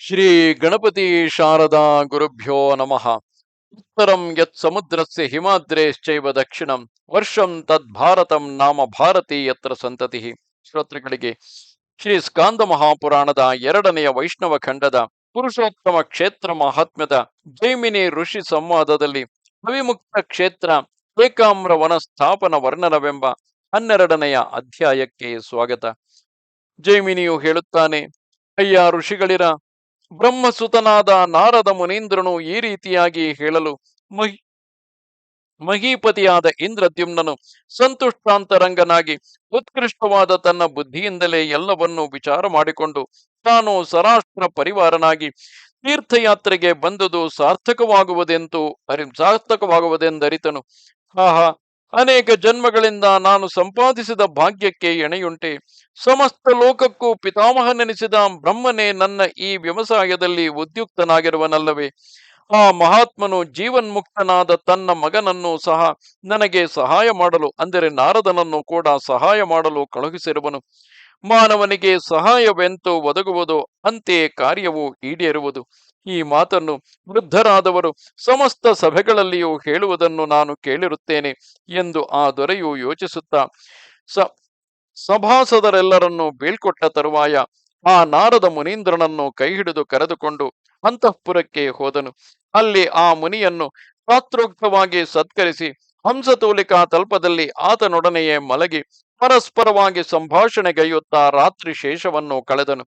ಶ್ರೀ ಗಣಪತಿ ಶಾರದಾ ಗುರುಭ್ಯೋ ನಮಃ. ಉತ್ತರಂ ಯತ್ ಸಮುದ್ರಸ್ಯ ಹಿಮಾದ್ರೇಶ್ಚೈವ ದಕ್ಷಿಣಂ ವರ್ಷಂ ತದ್ ಭಾರತಂ ನಾಮ ಭಾರತಿ ಯತ್ರ ಸಂತತಿ. ಶ್ರೋತೃಗಳಿಗೆ ಶ್ರೀ ಸ್ಕಾಂದ ಮಹಾಪುರಾಣದ ಎರಡನೆಯ ವೈಷ್ಣವ ಖಂಡದ ಪುರುಷೋತ್ತಮ ಕ್ಷೇತ್ರ ಮಹಾತ್ಮ್ಯದ ಜೈಮಿನಿ ಋಷಿ ಸಂವಾದದಲ್ಲಿ ಅವಿಮುಕ್ತ ಕ್ಷೇತ್ರ ಏಕಾಮ್ರ ವನ ಸ್ಥಾಪನ ವರ್ಣನವೆಂಬ 12ನೆಯ ಅಧ್ಯಾಯಕ್ಕೆ ಸ್ವಾಗತ. ಜೈಮಿನಿಯು ಹೇಳುತ್ತಾನೆ: ಅಯ್ಯ ಋಷಿಗಳಿರ, ಬ್ರಹ್ಮಸುತನಾದ ನಾರದ ಮುನೀಂದ್ರನು ಈ ರೀತಿಯಾಗಿ ಹೇಳಲು ಮಹೀಪತಿಯಾದ ಇಂದ್ರದ್ಯುಮ್ನನು ಸಂತುಷ್ಟಾಂತರಂಗನಾಗಿ ಉತ್ಕೃಷ್ಟವಾದ ತನ್ನ ಬುದ್ಧಿಯಿಂದಲೇ ಎಲ್ಲವನ್ನೂ ವಿಚಾರ ಮಾಡಿಕೊಂಡು ತಾನು ಸರಾಷ್ಟ್ರ ಪರಿವಾರನಾಗಿ ತೀರ್ಥಯಾತ್ರೆಗೆ ಬಂದುದು ಸಾರ್ಥಕವಾಗುವುದೆಂದರಿತನು. ಆಹಾ, ಅನೇಕ ಜನ್ಮಗಳಿಂದ ನಾನು ಸಂಪಾದಿಸಿದ ಭಾಗ್ಯಕ್ಕೆ ಎಣೆಯುಂಟೆ. ಸಮಸ್ತ ಲೋಕಕ್ಕೂ ಪಿತಾಮಹನೆನಿಸಿದ ಬ್ರಹ್ಮನೇ ನನ್ನ ಈ ವ್ಯವಸಾಯದಲ್ಲಿ ಉದ್ಯುಕ್ತನಾಗಿರುವನಲ್ಲವೇ? ಆ ಮಹಾತ್ಮನು ಜೀವನ್ಮುಕ್ತನಾದ ತನ್ನ ಮಗನನ್ನು ಸಹ ನನಗೆ ಸಹಾಯ ಮಾಡಲು, ಅಂದರೆ ನಾರದನನ್ನು ಕೂಡ ಸಹಾಯ ಮಾಡಲು ಕಳುಹಿಸಿರುವನು. ಮಾನವನಿಗೆ ಸಹಾಯವೆಂತೂ ಒದಗುವುದು, ಅಂತೆಯೇ ಕಾರ್ಯವು ಈಡೇರುವುದು. ಈ ಮಾತನ್ನು ವೃದ್ಧರಾದವರು ಸಮಸ್ತ ಸಭೆಗಳಲ್ಲಿಯೂ ಹೇಳುವುದನ್ನು ನಾನು ಕೇಳಿರುತ್ತೇನೆ ಎಂದು ಆ ದೊರೆಯು ಯೋಚಿಸುತ್ತಾ ಸಭಾಸದರೆಲ್ಲರನ್ನು ಬೀಳ್ಕೊಟ್ಟ ತರುವಾಯ ಆ ನಾರದ ಮುನೀಂದ್ರನನ್ನು ಕೈ ಹಿಡಿದು ಕರೆದುಕೊಂಡು ಅಂತಃಪುರಕ್ಕೆ ಹೋದನು. ಅಲ್ಲಿ ಆ ಮುನಿಯನ್ನು ಶಾಸ್ತ್ರೋಕ್ತವಾಗಿ ಸತ್ಕರಿಸಿ ಹಂಸತೂಲಿಕಾ ತಲ್ಪದಲ್ಲಿ ಆತನೊಡನೆಯೇ ಮಲಗಿ ಪರಸ್ಪರವಾಗಿ ಸಂಭಾಷಣೆಗೈಯುತ್ತಾ ರಾತ್ರಿ ಶೇಷವನ್ನು ಕಳೆದನು.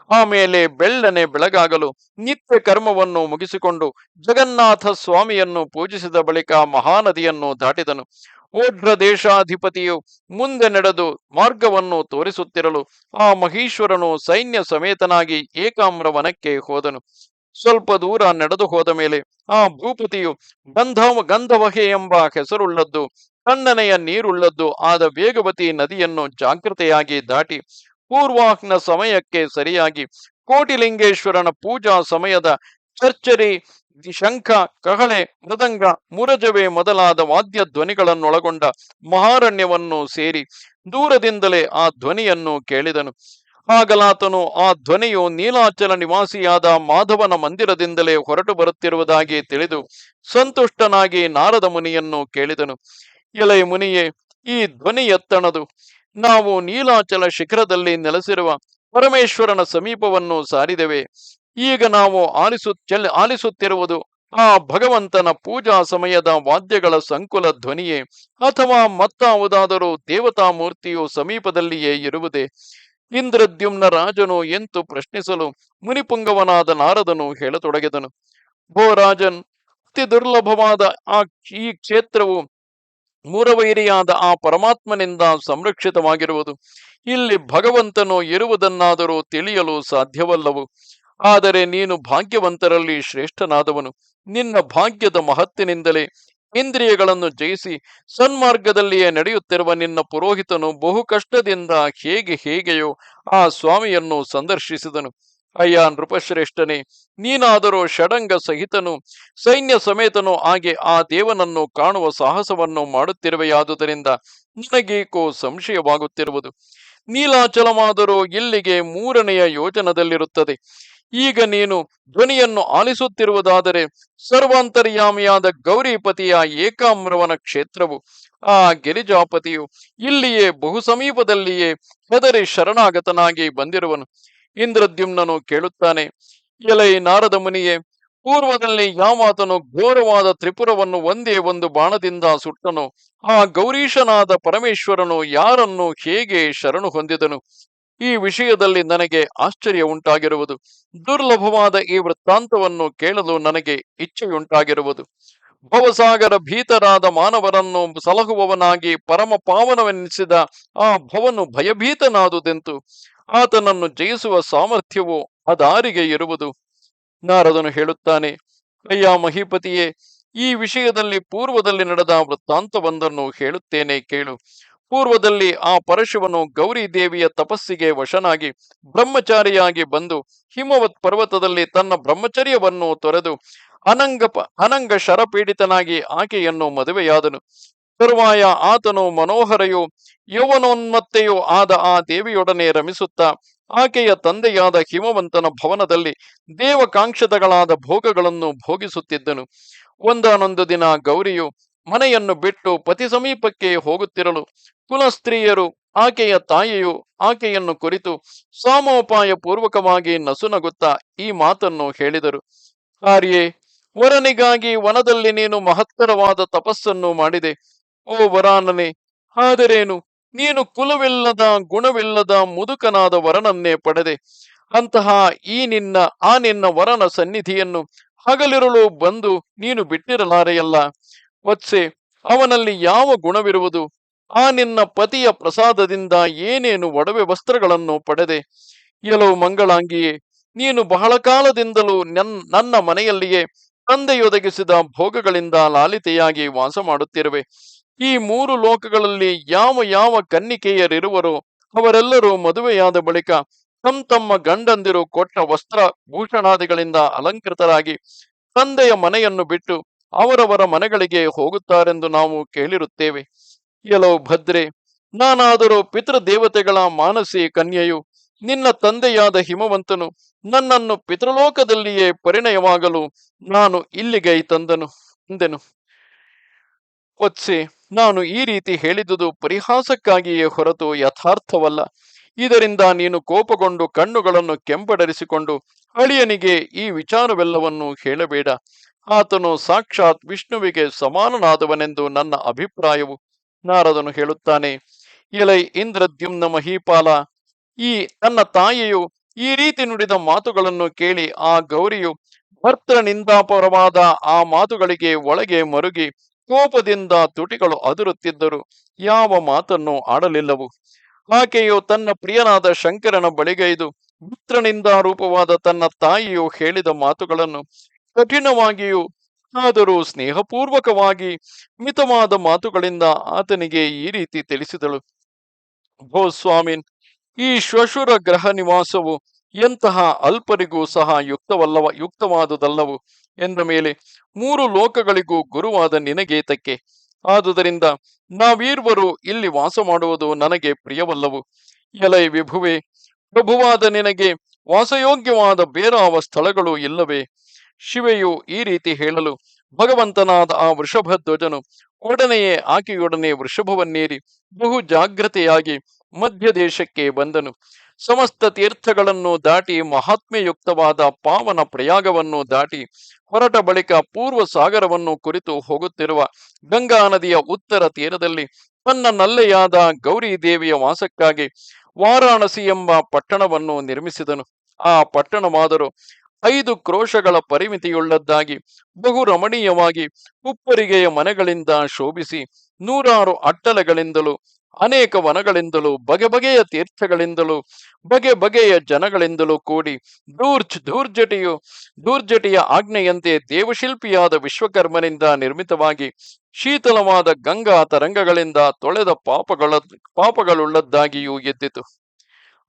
ಆಮೇಲೆ ಬೆಳ್ಳನೆ ಬೆಳಗಾಗಲು ನಿತ್ಯ ಕರ್ಮವನ್ನು ಮುಗಿಸಿಕೊಂಡು ಜಗನ್ನಾಥ ಸ್ವಾಮಿಯನ್ನು ಪೂಜಿಸಿದ ಬಳಿಕ ಮಹಾನದಿಯನ್ನು ದಾಟಿದನು. ಓಢ್ರ ದೇಶಾಧಿಪತಿಯು ಮುಂದೆ ನಡೆದು ಮಾರ್ಗವನ್ನು ತೋರಿಸುತ್ತಿರಲು ಆ ಮಹೀಶ್ವರನು ಸೈನ್ಯ ಸಮೇತನಾಗಿ ಏಕಾಮ್ರ ವನಕ್ಕೆ ಹೋದನು. ಸ್ವಲ್ಪ ದೂರ ನಡೆದು ಹೋದ ಮೇಲೆ ಆ ಭೂಪತಿಯು ಗಂಧವಹೆ ಎಂಬ ಹೆಸರುಳ್ಳದ್ದು, ತಣ್ಣನೆಯ ನೀರುಳ್ಳದ್ದು ಆದ ವೇಗವತಿ ನದಿಯನ್ನು ಜಾಗೃತೆಯಾಗಿ ದಾಟಿ ಪೂರ್ವಾಹ್ನ ಸಮಯಕ್ಕೆ ಸರಿಯಾಗಿ ಕೋಟಿಲಿಂಗೇಶ್ವರನ ಪೂಜಾ ಸಮಯದ ಚರ್ಚರಿ, ಶಂಖ, ಕಹಳೆ, ಮೃದಂಗ, ಮುರಜವೆ ಮೊದಲಾದ ವಾದ್ಯ ಧ್ವನಿಗಳನ್ನೊಳಗೊಂಡ ಮಹಾರಣ್ಯವನ್ನು ಸೇರಿ ದೂರದಿಂದಲೇ ಆ ಧ್ವನಿಯನ್ನು ಕೇಳಿದನು. ಆಗಲಾತನು ಆ ಧ್ವನಿಯು ನೀಲಾಚಲ ನಿವಾಸಿಯಾದ ಮಾಧವನ ಮಂದಿರದಿಂದಲೇ ಹೊರಟು ಬರುತ್ತಿರುವುದಾಗಿ ತಿಳಿದು ಸಂತುಷ್ಟನಾಗಿ ನಾರದ ಮುನಿಯನ್ನು ಕೇಳಿದನು. ಎಲೈ ಮುನಿಯೇ, ಈ ಧ್ವನಿ ಎತ್ತಣದು. ನಾವು ನೀಲಾಚಲ ಶಿಖರದಲ್ಲಿ ನೆಲೆಸಿರುವ ಪರಮೇಶ್ವರನ ಸಮೀಪವನ್ನು ಸಾರಿದೆವೆ. ಈಗ ನಾವು ಆಲಿಸುತ್ತಿರುವುದು ಆ ಭಗವಂತನ ಪೂಜಾ ಸಮಯದ ವಾದ್ಯಗಳ ಸಂಕುಲ ಧ್ವನಿಯೇ, ಅಥವಾ ಮತ್ತಾವುದಾದರೂ ದೇವತಾ ಮೂರ್ತಿಯು ಸಮೀಪದಲ್ಲಿಯೇ ಇರುವುದೇ? ಇಂದ್ರದ್ಯುಮ್ನ ರಾಜನು ಎಂತು ಪ್ರಶ್ನಿಸಲು ಮುನಿಪುಂಗವನಾದ ನಾರದನು ಹೇಳತೊಡಗಿದನು. ಭೋ ರಾಜನ್, ಅತಿ ದುರ್ಲಭವಾದ ಈ ಕ್ಷೇತ್ರವು ಮೂರವೈರಿಯಾದ ಆ ಪರಮಾತ್ಮನಿಂದ ಸಂರಕ್ಷಿತವಾಗಿರುವುದು. ಇಲ್ಲಿ ಭಗವಂತನು ಇರುವುದನ್ನಾದರೂ ತಿಳಿಯಲು ಸಾಧ್ಯವಲ್ಲವು. ಆದರೆ ನೀನು ಭಾಗ್ಯವಂತರಲ್ಲಿ ಶ್ರೇಷ್ಠನಾದವನು. ನಿನ್ನ ಭಾಗ್ಯದ ಮಹತ್ತಿನಿಂದಲೇ ಇಂದ್ರಿಯಗಳನ್ನು ಜಯಿಸಿ ಸನ್ಮಾರ್ಗದಲ್ಲಿಯೇ ನಡೆಯುತ್ತಿರುವ ನಿನ್ನ ಪುರೋಹಿತನು ಬಹು ಕಷ್ಟದಿಂದ ಹೇಗೆಯೋ ಆ ಸ್ವಾಮಿಯನ್ನು ಸಂದರ್ಶಿಸಿದನು. ಅಯ್ಯ ನೃಪಶ್ರೇಷ್ಠನೇ, ನೀನಾದರೂ ಷಡಂಗ ಸಹಿತನು ಸೈನ್ಯ ಸಮೇತನೂ ಆಗಿ ಆ ದೇವನನ್ನು ಕಾಣುವ ಸಾಹಸವನ್ನು ಮಾಡುತ್ತಿರುವೆಯಾದುದರಿಂದ ನಿನಗೇಕೋ ಸಂಶಯವಾಗುತ್ತಿರುವುದು. ನೀಲಾಚಲಮಾದರೂ ಇಲ್ಲಿಗೆ 3ನೆಯ ಯೋಜನದಲ್ಲಿರುತ್ತದೆ. ಈಗ ನೀನು ಧ್ವನಿಯನ್ನು ಆಲಿಸುತ್ತಿರುವುದಾದರೆ ಸರ್ವಾಂತರ್ಯಾಮಿಯಾದ ಗೌರಿಪತಿಯ ಏಕಾಮ್ರವನ ಕ್ಷೇತ್ರವು, ಆ ಗಿರಿಜಾಪತಿಯು ಇಲ್ಲಿಯೇ ಬಹು ಸಮೀಪದಲ್ಲಿಯೇ ಹೆದರಿ ಶರಣಾಗತನಾಗಿ ಬಂದಿರುವನು. ಇಂದ್ರದ್ಯುಮ್ನನು ಕೇಳುತ್ತಾನೆ: ಎಲೈ ನಾರದ ಮುನಿಯೇ, ಪೂರ್ವದಲ್ಲಿ ಯಾವಾತನು ಘೋರವಾದ ತ್ರಿಪುರವನ್ನು ಒಂದೇ ಒಂದು ಬಾಣದಿಂದ ಸುಟ್ಟನು, ಆ ಗೌರೀಶನಾದ ಪರಮೇಶ್ವರನು ಯಾರನ್ನು ಹೇಗೆ ಶರಣು ಹೊಂದಿದನು? ಈ ವಿಷಯದಲ್ಲಿ ನನಗೆ ಆಶ್ಚರ್ಯ ಉಂಟಾಗಿರುವುದು. ದುರ್ಲಭವಾದ ಈ ವೃತ್ತಾಂತವನ್ನು ಕೇಳಲು ನನಗೆ ಇಚ್ಛೆಯುಂಟಾಗಿರುವುದು. ಭವಸಾಗರ ಭೀತರಾದ ಮಾನವರನ್ನು ಸಲಹುವವನಾಗಿ ಪರಮ ಪಾವನವೆನ್ನಿಸಿದ ಆ ಭವನು ಭಯಭೀತನಾದುದೆಂತು? ಆತನನ್ನು ಜಯಿಸುವ ಸಾಮರ್ಥ್ಯವು ಅದಾರಿಗೆ ಇರುವುದು? ನಾರದನು ಹೇಳುತ್ತಾನೆ: ಅಯ್ಯ ಮಹೀಪತಿಯೇ, ಈ ವಿಷಯದಲ್ಲಿ ಪೂರ್ವದಲ್ಲಿ ನಡೆದ ವೃತ್ತಾಂತವೊಂದನ್ನು ಹೇಳುತ್ತೇನೆ ಕೇಳು. ಪೂರ್ವದಲ್ಲಿ ಆ ಪರಶಿವನು ಗೌರಿ ದೇವಿಯ ತಪಸ್ಸಿಗೆ ವಶನಾಗಿ ಬ್ರಹ್ಮಚಾರಿಯಾಗಿ ಬಂದು ಹಿಮವತ್ ಪರ್ವತದಲ್ಲಿ ತನ್ನ ಬ್ರಹ್ಮಚರ್ಯವನ್ನು ತೊರೆದು ಅನಂಗ ಶರಪೀಡಿತನಾಗಿ ಆಕೆಯನ್ನು ಮದುವೆಯಾದನು. ತರುವಾಯ ಆತನು ಮನೋಹರೆಯೂ ಯೌವನೋನ್ಮತ್ತೆಯೂ ಆದ ಆ ದೇವಿಯೊಡನೆ ರಮಿಸುತ್ತಾ ಆಕೆಯ ತಂದೆಯಾದ ಹಿಮವಂತನ ಭವನದಲ್ಲಿ ದೇವಕಾಂಕ್ಷತಗಳಾದ ಭೋಗಗಳನ್ನು ಭೋಗಿಸುತ್ತಿದ್ದನು. ಒಂದಾನೊಂದು ದಿನ ಗೌರಿಯು ಮನೆಯನ್ನು ಬಿಟ್ಟು ಪತಿ ಸಮೀಪಕ್ಕೆ ಹೋಗುತ್ತಿರಲು ಕುಲಸ್ತ್ರೀಯರು ಆಕೆಯ ತಾಯಿಯು ಆಕೆಯನ್ನು ಕುರಿತು ಸಾಮೋಪಾಯ ಪೂರ್ವಕವಾಗಿ ನಸುನಗುತ್ತಾ ಈ ಮಾತನ್ನು ಹೇಳಿದರು. ಆರ್ಯೆ, ವರನಿಗಾಗಿ ವನದಲ್ಲಿ ನೀನು ಮಹತ್ತರವಾದ ತಪಸ್ಸನ್ನು ಮಾಡಿದೆ. ಓ ವರಾನನೆ, ಆದರೇನು, ನೀನು ಕುಲವಿಲ್ಲದ ಗುಣವಿಲ್ಲದ ಮುದುಕನಾದ ವರನನ್ನೇ ಪಡೆದೆ. ಅಂತಹ ಆ ನಿನ್ನ ವರನ ಸನ್ನಿಧಿಯನ್ನು ಹಗಲಿರುಳು ಬಂದು ನೀನು ಬಿಟ್ಟಿರಲಾರೆಯಲ್ಲ. ವತ್ಸೆ, ಅವನಲ್ಲಿ ಯಾವ ಗುಣವಿರುವುದು? ಆ ನಿನ್ನ ಪತಿಯ ಪ್ರಸಾದದಿಂದ ಏನೇನು ಒಡವೆ ವಸ್ತ್ರಗಳನ್ನು ಪಡೆದೆ. ಎಲೋ ಮಂಗಳಾಂಗಿಯೇ, ನೀನು ಬಹಳ ಕಾಲದಿಂದಲೂ ನನ್ನ ಮನೆಯಲ್ಲಿಯೇ ತಂದೆಯೊದಗಿಸಿದ ಭೋಗಗಳಿಂದ ಲಾಲಿತೆಯಾಗಿ ವಾಸ ಮಾಡುತ್ತಿರುವೆ. ಈ ಮೂರು ಲೋಕಗಳಲ್ಲಿ ಯಾವ ಯಾವ ಕನ್ನಿಕೆಯರಿರುವರೋ ಅವರೆಲ್ಲರೂ ಮದುವೆಯಾದ ಬಳಿಕ ತಮ್ಮ ಗಂಡಂದಿರು ಕೊಟ್ಟ ವಸ್ತ್ರ ಭೂಷಣಾದಿಗಳಿಂದ ಅಲಂಕೃತರಾಗಿ ತಂದೆಯ ಮನೆಯನ್ನು ಬಿಟ್ಟು ಅವರವರ ಮನೆಗಳಿಗೆ ಹೋಗುತ್ತಾರೆಂದು ನಾವು ಕೇಳಿರುತ್ತೇವೆ. ಎಲೋ ಭದ್ರೆ, ನಾನಾದರೂ ಪಿತೃದೇವತೆಗಳ ಮಾನಸಿ ಕನ್ಯೆಯು. ನಿನ್ನ ತಂದೆಯಾದ ಹಿಮವಂತನು ನನ್ನನ್ನು ಪಿತೃಲೋಕದಲ್ಲಿಯೇ ಪರಿಣಯವಾಗಲು ನಾನು ಇಲ್ಲಿಗೆ ತಂದೆನು. ವತ್ಸೆ, ನಾನು ಈ ರೀತಿ ಹೇಳಿದುದು ಪರಿಹಾಸಕ್ಕಾಗಿಯೇ ಹೊರತು ಯಥಾರ್ಥವಲ್ಲ. ಇದರಿಂದ ನೀನು ಕೋಪಗೊಂಡು ಕಣ್ಣುಗಳನ್ನು ಕೆಂಪಡರಿಸಿಕೊಂಡು ಅಳಿಯನಿಗೆ ಈ ವಿಚಾರವೆಲ್ಲವನ್ನು ಹೇಳಬೇಡ. ಆತನು ಸಾಕ್ಷಾತ್ ವಿಷ್ಣುವಿಗೆ ಸಮಾನನಾದವನೆಂದು ನನ್ನ ಅಭಿಪ್ರಾಯವು. ನಾರದನು ಹೇಳುತ್ತಾನೆ, ಎಲೈ ಇಂದ್ರದ್ಯುಮ್ನ ಮಹೀಪಾಲ, ಈ ತನ್ನ ತಾಯಿಯು ಈ ರೀತಿ ನುಡಿದ ಮಾತುಗಳನ್ನು ಕೇಳಿ ಆ ಗೌರಿಯು ಭರ್ತೃನಿಂದಾಪರವಾದ ಆ ಮಾತುಗಳಿಗೆ ಒಳಗೆ ಮರುಗಿ ಕೋಪದಿಂದ ತುಟಿಗಳು ಅದುರುತ್ತಿದ್ದರು ಯಾವ ಮಾತನ್ನು ಆಡಲಿಲ್ಲವು. ಆಕೆಯು ತನ್ನ ಪ್ರಿಯನಾದ ಶಂಕರನ ಬಳಿಗೈದು ಭರ್ತೃನಿಂದ ರೂಪವಾದ ತನ್ನ ತಾಯಿಯು ಹೇಳಿದ ಮಾತುಗಳನ್ನು ಕಠಿಣವಾಗಿಯೂ ಆದರೂ ಸ್ನೇಹಪೂರ್ವಕವಾಗಿ ಮಿತವಾದ ಮಾತುಗಳಿಂದ ಆತನಿಗೆ ಈ ರೀತಿ ತಿಳಿಸಿದಳು. ಭೋ ಸ್ವಾಮಿನ್, ಈ ಶ್ವಶುರ ಗ್ರಹ ನಿವಾಸವು ಎಂತಹ ಅಲ್ಪರಿಗೂ ಸಹ ಯುಕ್ತವಾದುದಲ್ಲವು ಎಂದ ಮೇಲೆ ಮೂರು ಲೋಕಗಳಿಗೂ ಗುರುವಾದ ನಿನಗೇತಕ್ಕೆ. ಆದುದರಿಂದ ನಾವೀರ್ವರು ಇಲ್ಲಿ ವಾಸ ಮಾಡುವುದು ನನಗೆ ಪ್ರಿಯವಲ್ಲವು. ಎಲೈ ವಿಭುವೆ, ಪ್ರಭುವಾದ ನಿನಗೆ ವಾಸಯೋಗ್ಯವಾದ ಬೇರಾವ ಸ್ಥಳಗಳು ಇಲ್ಲವೇ? ಶಿವೆಯು ಈ ರೀತಿ ಹೇಳಲು ಭಗವಂತನಾದ ಆ ವೃಷಭಧ್ವಜನು ಒಡನೆಯೇ ಆಕೆಯೊಡನೆ ವೃಷಭವನ್ನೇರಿ ಬಹು ಜಾಗ್ರತೆಯಾಗಿ ಮಧ್ಯ ದೇಶಕ್ಕೆ ಬಂದನು. ಸಮಸ್ತ ತೀರ್ಥಗಳನ್ನು ದಾಟಿ ಮಹಾತ್ಮ್ಯಯುಕ್ತವಾದ ಪಾವನ ಪ್ರಯಾಗವನ್ನು ದಾಟಿ ಹೊರಟ ಬಳಿಕ ಪೂರ್ವ ಸಾಗರವನ್ನು ಕುರಿತು ಹೋಗುತ್ತಿರುವ ಗಂಗಾ ನದಿಯ ಉತ್ತರ ತೀರದಲ್ಲಿ ತನ್ನ ನಲ್ಲೆಯಾದ ಗೌರಿ ದೇವಿಯ ವಾಸಕ್ಕಾಗಿ ವಾರಾಣಸಿ ಎಂಬ ಪಟ್ಟಣವನ್ನು ನಿರ್ಮಿಸಿದನು. ಆ ಪಟ್ಟಣವಾದರೂ 5 ಕ್ರೋಶಗಳ ಪರಿಮಿತಿಯುಳ್ಳದ್ದಾಗಿ ಬಹು ರಮಣೀಯವಾಗಿ ಉಪ್ಪರಿಗೆಯ ಮನೆಗಳಿಂದ ಶೋಭಿಸಿ 100 ಅಟ್ಟಲೆಗಳಿಂದಲೂ ಅನೇಕ ವನಗಳಿಂದಲೂ ಬಗೆ ಬಗೆಯ ತೀರ್ಥಗಳಿಂದಲೂ ಬಗೆ ಬಗೆಯ ಜನಗಳಿಂದಲೂ ಕೂಡಿ ದೂರ್ಜಟಿಯ ಆಜ್ಞೆಯಂತೆ ದೇವಶಿಲ್ಪಿಯಾದ ವಿಶ್ವಕರ್ಮನಿಂದ ನಿರ್ಮಿತವಾಗಿ ಶೀತಲವಾದ ಗಂಗಾ ತರಂಗಗಳಿಂದ ತೊಳೆದ ಪಾಪಗಳುಳ್ಳದ್ದಾಗಿಯೂ ಎದ್ದಿತು.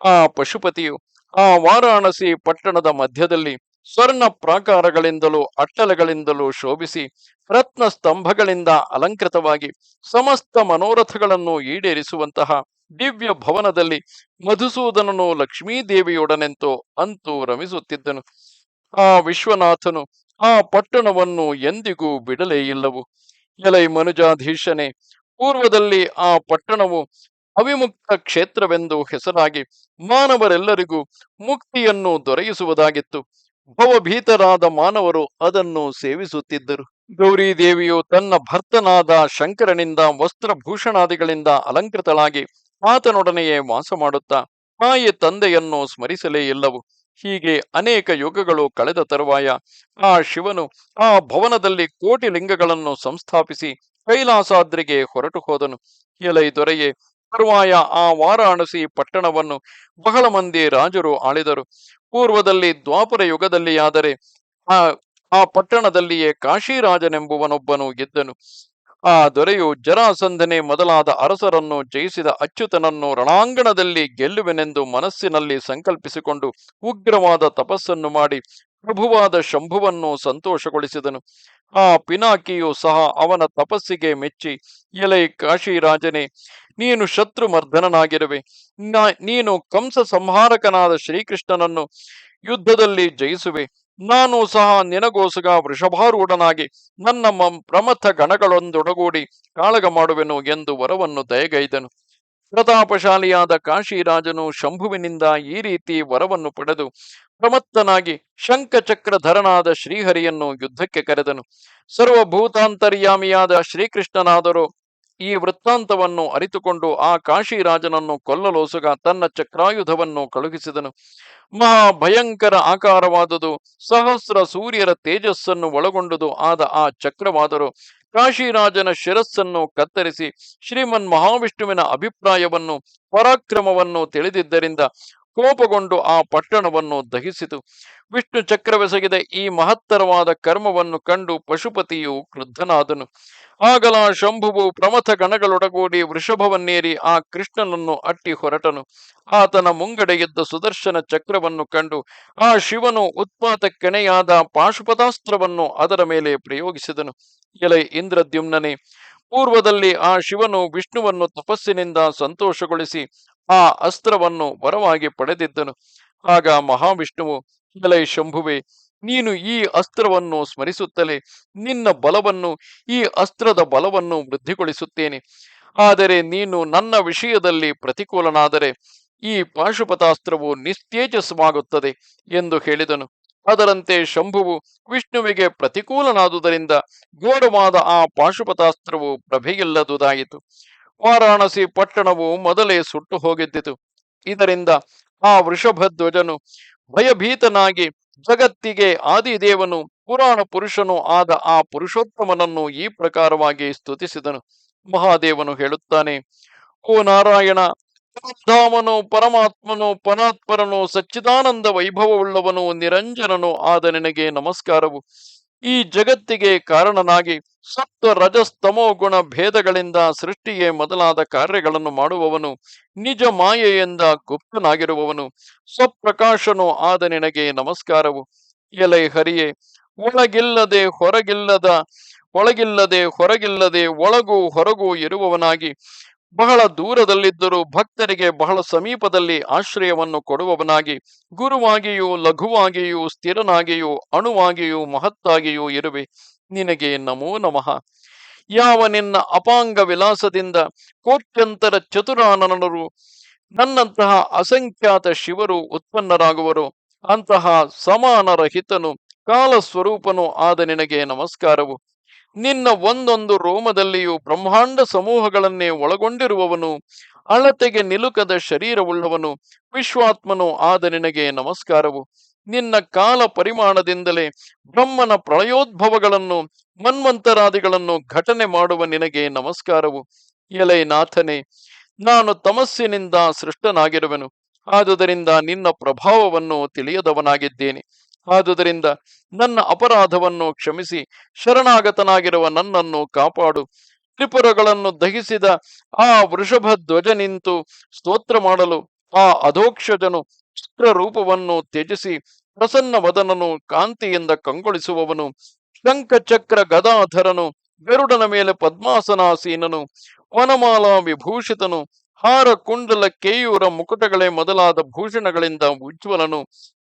ಆ ಪಶುಪತಿಯು ಆ ವಾರಾಣಸಿ ಪಟ್ಟಣದ ಮಧ್ಯದಲ್ಲಿ ಸ್ವರ್ಣ ಪ್ರಾಕಾರಗಳಿಂದಲೂ ಅಟ್ಟಲೆಗಳಿಂದಲೂ ಶೋಭಿಸಿ ರತ್ನ ಸ್ತಂಭಗಳಿಂದ ಅಲಂಕೃತವಾಗಿ ಸಮಸ್ತ ಮನೋರಥಗಳನ್ನು ಈಡೇರಿಸುವಂತಹ ದಿವ್ಯ ಭವನದಲ್ಲಿ ಮಧುಸೂದನನು ಲಕ್ಷ್ಮೀದೇವಿಯೊಡನೆಂತೋ ಅಂತೂ ರಮಿಸುತ್ತಿದ್ದನು. ಆ ವಿಶ್ವನಾಥನು ಆ ಪಟ್ಟಣವನ್ನು ಎಂದಿಗೂ ಬಿಡಲೇ ಇಲ್ಲವು. ಎಲೈ ಮನುಜಾಧೀಶನೇ, ಪೂರ್ವದಲ್ಲಿ ಆ ಪಟ್ಟಣವು ಅವಿಮುಕ್ತ ಕ್ಷೇತ್ರವೆಂದು ಹೆಸರಾಗಿ ಮಾನವರೆಲ್ಲರಿಗೂ ಮುಕ್ತಿಯನ್ನು ದೊರೆಯಿಸುವುದಾಗಿತ್ತು. ಭವಭೀತರಾದ ಮಾನವರು ಅದನ್ನು ಸೇವಿಸುತ್ತಿದ್ದರು. ಗೌರೀದೇವಿಯು ತನ್ನ ಭರ್ತನಾದ ಶಂಕರನಿಂದ ವಸ್ತ್ರಭೂಷಣಾದಿಗಳಿಂದ ಅಲಂಕೃತಳಾಗಿ ಆತನೊಡನೆಯೇ ವಾಸ ಮಾಡುತ್ತಾ ತಾಯಿ ತಂದೆಯನ್ನು ಸ್ಮರಿಸಲೇ ಇಲ್ಲವು. ಹೀಗೆ ಅನೇಕ ಯುಗಗಳು ಕಳೆದ ತರುವಾಯ ಆ ಶಿವನು ಆ ಭವನದಲ್ಲಿ ಕೋಟಿ ಲಿಂಗಗಳನ್ನು ಸಂಸ್ಥಾಪಿಸಿ ಕೈಲಾಸಾದ್ರಿಗೆ ಹೊರಟು ಹೋದನು. ಎಲೈ ದೊರೆಯೇ, ತರುವಾಯ ಆ ವಾರಾಣಸಿ ಪಟ್ಟಣವನ್ನು ಬಹಳ ಮಂದಿ ರಾಜರು ಆಳಿದರು. ಪೂರ್ವದಲ್ಲಿ ದ್ವಾಪರ ಯುಗದಲ್ಲಿಯಾದರೆ ಆ ಪಟ್ಟಣದಲ್ಲಿಯೇ ಕಾಶಿರಾಜನೆಂಬುವನೊಬ್ಬನು ಇದ್ದನು. ಆ ದೊರೆಯು ಜರಾಸಂಧನೆ ಮೊದಲಾದ ಅರಸರನ್ನು ಜಯಿಸಿದ ಅಚ್ಯುತನನ್ನು ರಣಾಂಗಣದಲ್ಲಿ ಗೆಲ್ಲುವೆನೆಂದು ಮನಸ್ಸಿನಲ್ಲಿ ಸಂಕಲ್ಪಿಸಿಕೊಂಡು ಉಗ್ರವಾದ ತಪಸ್ಸನ್ನು ಮಾಡಿ ಪ್ರಭುವಾದ ಶಂಭುವನ್ನು ಸಂತೋಷಗೊಳಿಸಿದನು. ಆ ಪಿನಾಕಿಯು ಸಹ ಅವನ ತಪಸ್ಸಿಗೆ ಮೆಚ್ಚಿ, ಎಲೈ ಕಾಶಿರಾಜನೇ, ನೀನು ಶತ್ರು ಮರ್ದನನಾಗಿರುವೆ. ನೀನು ಕಂಸ ಸಂಹಾರಕನಾದ ಶ್ರೀಕೃಷ್ಣನನ್ನು ಯುದ್ಧದಲ್ಲಿ ಜಯಿಸುವೆ. ನಾನು ಸಹ ನಿನಗೋಸುಗ ವೃಷಭಾರೂಢನಾಗಿ ನನ್ನ ಪ್ರಮಥ ಗಣಗಳೊಂದೊಡಗೂಡಿ ಕಾಳಗ ಮಾಡುವೆನು ಎಂದು ವರವನ್ನು ದಯಗೈದನು. ಪ್ರತಾಪಶಾಲಿಯಾದ ಕಾಶಿರಾಜನು ಶಂಭುವಿನಿಂದ ಈ ರೀತಿ ವರವನ್ನು ಪಡೆದು ಪ್ರಮತ್ತನಾಗಿ ಶಂಖಚಕ್ರಧರನಾದ ಶ್ರೀಹರಿಯನ್ನು ಯುದ್ಧಕ್ಕೆ ಕರೆದನು. ಸರ್ವಭೂತಾಂತರ್ಯಾಮಿಯಾದ ಶ್ರೀಕೃಷ್ಣನಾದರೂ ಈ ವೃತ್ತಾಂತವನ್ನು ಅರಿತುಕೊಂಡು ಆ ಕಾಶಿರಾಜನನ್ನು ಕೊಲ್ಲಲೋಸುಗ ತನ್ನ ಚಕ್ರಾಯುಧವನ್ನು ಕಳುಹಿಸಿದನು. ಮಹಾಭಯಂಕರ ಆಕಾರವಾದುದು, ಸಹಸ್ರ ಸೂರ್ಯರ ತೇಜಸ್ಸನ್ನು ಒಳಗೊಂಡುದು ಆದ ಆ ಚಕ್ರವಾದರೂ ಕಾಶಿರಾಜನ ಶಿರಸ್ಸನ್ನು ಕತ್ತರಿಸಿ ಶ್ರೀಮನ್ ಮಹಾವಿಷ್ಣುವಿನ ಅಭಿಪ್ರಾಯವನ್ನು ಪರಾಕ್ರಮವನ್ನು ತಿಳಿದಿದ್ದರಿಂದ ಕೋಪಗೊಂಡು ಆ ಪಟ್ಟಣವನ್ನು ದಹಿಸಿತು. ವಿಷ್ಣು ಚಕ್ರವೆಸಗಿದ ಈ ಮಹತ್ತರವಾದ ಕರ್ಮವನ್ನು ಕಂಡು ಪಶುಪತಿಯು ಕ್ರುದ್ಧನಾದನು. ಆಗಲ ಶಂಭುವು ಪ್ರಮಥ ಗಣಗಳೊಡಗೂಡಿ ವೃಷಭವನ್ನೇರಿ ಆ ಕೃಷ್ಣನನ್ನು ಅಟ್ಟಿ ಹೊರಟನು. ಆತನ ಮುಂಗಡೆಯಿದ್ದ ಸುದರ್ಶನ ಚಕ್ರವನ್ನು ಕಂಡು ಆ ಶಿವನು ಉತ್ಪಾತಕ್ಕೆಣೆಯಾದ ಪಾಶುಪತಾಸ್ತ್ರವನ್ನು ಅದರ ಮೇಲೆ ಪ್ರಯೋಗಿಸಿದನು. ಎಲೆ ಇಂದ್ರದ್ಯುಮ್ನನೇ, ಪೂರ್ವದಲ್ಲಿ ಆ ಶಿವನು ವಿಷ್ಣುವನ್ನು ತಪಸ್ಸಿನಿಂದ ಸಂತೋಷಗೊಳಿಸಿ ಆ ಅಸ್ತ್ರವನ್ನು ವರವಾಗಿ ಪಡೆದಿದ್ದನು. ಆಗ ಮಹಾವಿಷ್ಣುವು, ಎಲೈ ಶಂಭುವೆ, ನೀನು ಈ ಅಸ್ತ್ರವನ್ನು ಸ್ಮರಿಸುತ್ತಲೇ ನಿನ್ನ ಬಲವನ್ನು, ಈ ಅಸ್ತ್ರದ ಬಲವನ್ನು ವೃದ್ಧಿಗೊಳಿಸುತ್ತೇನೆ. ಆದರೆ ನೀನು ನನ್ನ ವಿಷಯದಲ್ಲಿ ಪ್ರತಿಕೂಲನಾದರೆ ಈ ಪಾಶುಪತಾಸ್ತ್ರವು ನಿಸ್ತೇಜಸ್ವಾಗುತ್ತದೆ ಎಂದು ಹೇಳಿದನು. ಅದರಂತೆ ಶಂಭುವು ವಿಷ್ಣುವಿಗೆ ಪ್ರತಿಕೂಲನಾದುದರಿಂದ ಘೋರವಾದ ಆ ಪಾಶುಪತಾಸ್ತ್ರವು ಪ್ರಭೆಯಿಲ್ಲದುದಾಯಿತು. ವಾರಾಣಸಿ ಪಟ್ಟಣವು ಮೊದಲೇ ಸುಟ್ಟು ಹೋಗಿದ್ದಿತು. ಇದರಿಂದ ಆ ವೃಷಭಧ್ವಜನು ಭಯಭೀತನಾಗಿ ಜಗತ್ತಿಗೆ ಆದಿದೇವನು ಪುರಾಣ ಪುರುಷನು ಆದ ಆ ಪುರುಷೋತ್ತಮನನ್ನು ಈ ಪ್ರಕಾರವಾಗಿ ಸ್ತುತಿಸಿದನು. ಮಹಾದೇವನು ಹೇಳುತ್ತಾನೆ, ಓ ನಾರಾಯಣ, ಪರಧಾಮನು, ಪರಮಾತ್ಮನು, ಪರಾತ್ಪರನು, ಸಚ್ಚಿದಾನಂದ ವೈಭವವುಳ್ಳವನು, ನಿರಂಜನನು ಆದ ನಿನಗೆ ನಮಸ್ಕಾರವು. ಈ ಜಗತ್ತಿಗೆ ಕಾರಣನಾಗಿ ಸತ್ವ ರಜಸ್ತಮೋ ಗುಣ ಭೇದಗಳಿಂದ ಸೃಷ್ಟಿಯೇ ಮೊದಲಾದ ಕಾರ್ಯಗಳನ್ನು ಮಾಡುವವನು, ನಿಜ ಮಾಯೆಯಿಂದ ಗುಪ್ತನಾಗಿರುವವನು, ಸ್ವಪ್ರಕಾಶನು ಆದ ನಿನಗೆ ನಮಸ್ಕಾರವು. ಎಲೈ ಹರಿಯೇ, ಒಳಗಿಲ್ಲದೆ ಹೊರಗಿಲ್ಲದೆ ಒಳಗೂ ಹೊರಗೂ ಇರುವವನಾಗಿ, ಬಹಳ ದೂರದಲ್ಲಿದ್ದರೂ ಭಕ್ತರಿಗೆ ಬಹಳ ಸಮೀಪದಲ್ಲಿ ಆಶ್ರಯವನ್ನು ಕೊಡುವವನಾಗಿ, ಗುರುವಾಗಿಯೂ ಲಘುವಾಗಿಯೂ ಸ್ಥಿರನಾಗಿಯೂ ಅಣುವಾಗಿಯೂ ಮಹತ್ತಾಗಿಯೂ ಇರುವೆ. ನಿನಗೆ ನಮೋ ನಮಃ. ಯಾವ ನಿನ್ನ ಅಪಾಂಗ ವಿಲಾಸದಿಂದ ಕೋಟ್ಯಂತರ ಚತುರಾನನರು, ನನ್ನಂತಹ ಅಸಂಖ್ಯಾತ ಶಿವರು ಉತ್ಪನ್ನರಾಗುವರು, ಅಂತಹ ಸಮಾನರಹಿತನು ಕಾಲಸ್ವರೂಪನು ಆದ ನಿನಗೆ ನಮಸ್ಕಾರವು. ನಿನ್ನ ಒಂದೊಂದು ರೋಮದಲ್ಲಿಯೂ ಬ್ರಹ್ಮಾಂಡ ಸಮೂಹಗಳನ್ನೇ ಒಳಗೊಂಡಿರುವವನು, ಅಳತೆಗೆ ನಿಲುಕದ ಶರೀರವುಳ್ಳವನು, ವಿಶ್ವಾತ್ಮನು ಆದ ನಿನಗೆ ನಮಸ್ಕಾರವು. ನಿನ್ನ ಕಾಲ ಪರಿಮಾಣದಿಂದಲೇ ಬ್ರಹ್ಮನ ಪ್ರಳಯೋದ್ಭವಗಳನ್ನು, ಮನ್ವಂತರಾದಿಗಳನ್ನು ಘಟನೆ ಮಾಡುವ ನಿನಗೆ ನಮಸ್ಕಾರವು. ಎಲೈ ನಾಥನೇ, ನಾನು ತಮಸ್ಸಿನಿಂದ ಸೃಷ್ಟನಾಗಿರುವೆನು. ಆದುದರಿಂದ ನಿನ್ನ ಪ್ರಭಾವವನ್ನು ತಿಳಿಯದವನಾಗಿದ್ದೇನೆ. ಆದುದರಿಂದ ನನ್ನ ಅಪರಾಧವನ್ನು ಕ್ಷಮಿಸಿ ಶರಣಾಗತನಾಗಿರುವ ನನ್ನನ್ನು ಕಾಪಾಡು. ತ್ರಿಪುರಗಳನ್ನು ದಹಿಸಿದ ಆ ವೃಷಭ ಧ್ವಜ ನಿಂತು ಸ್ತೋತ್ರ ಮಾಡಲು ಆ ಅಧೋಕ್ಷಜನು ಚಿತ್ರರೂಪವನ್ನು ತ್ಯಜಿಸಿ ಪ್ರಸನ್ನ ವದನನು, ಕಾಂತಿಯಿಂದ ಕಂಗೊಳಿಸುವವನು, ಶಂಖಚಕ್ರ ಗದಾಧರನು, ಗರುಡನ ಮೇಲೆ ಪದ್ಮಾಸನಾಸೀನನು, ವನಮಾಲಾ ವಿಭೂಷಿತನು, ಹಾರ ಕುಂಡಲ ಕೇಯೂರ ಮುಕುಟಗಳೇ ಮೊದಲಾದ ಭೂಷಣಗಳಿಂದ ಉಜ್ವಲನು,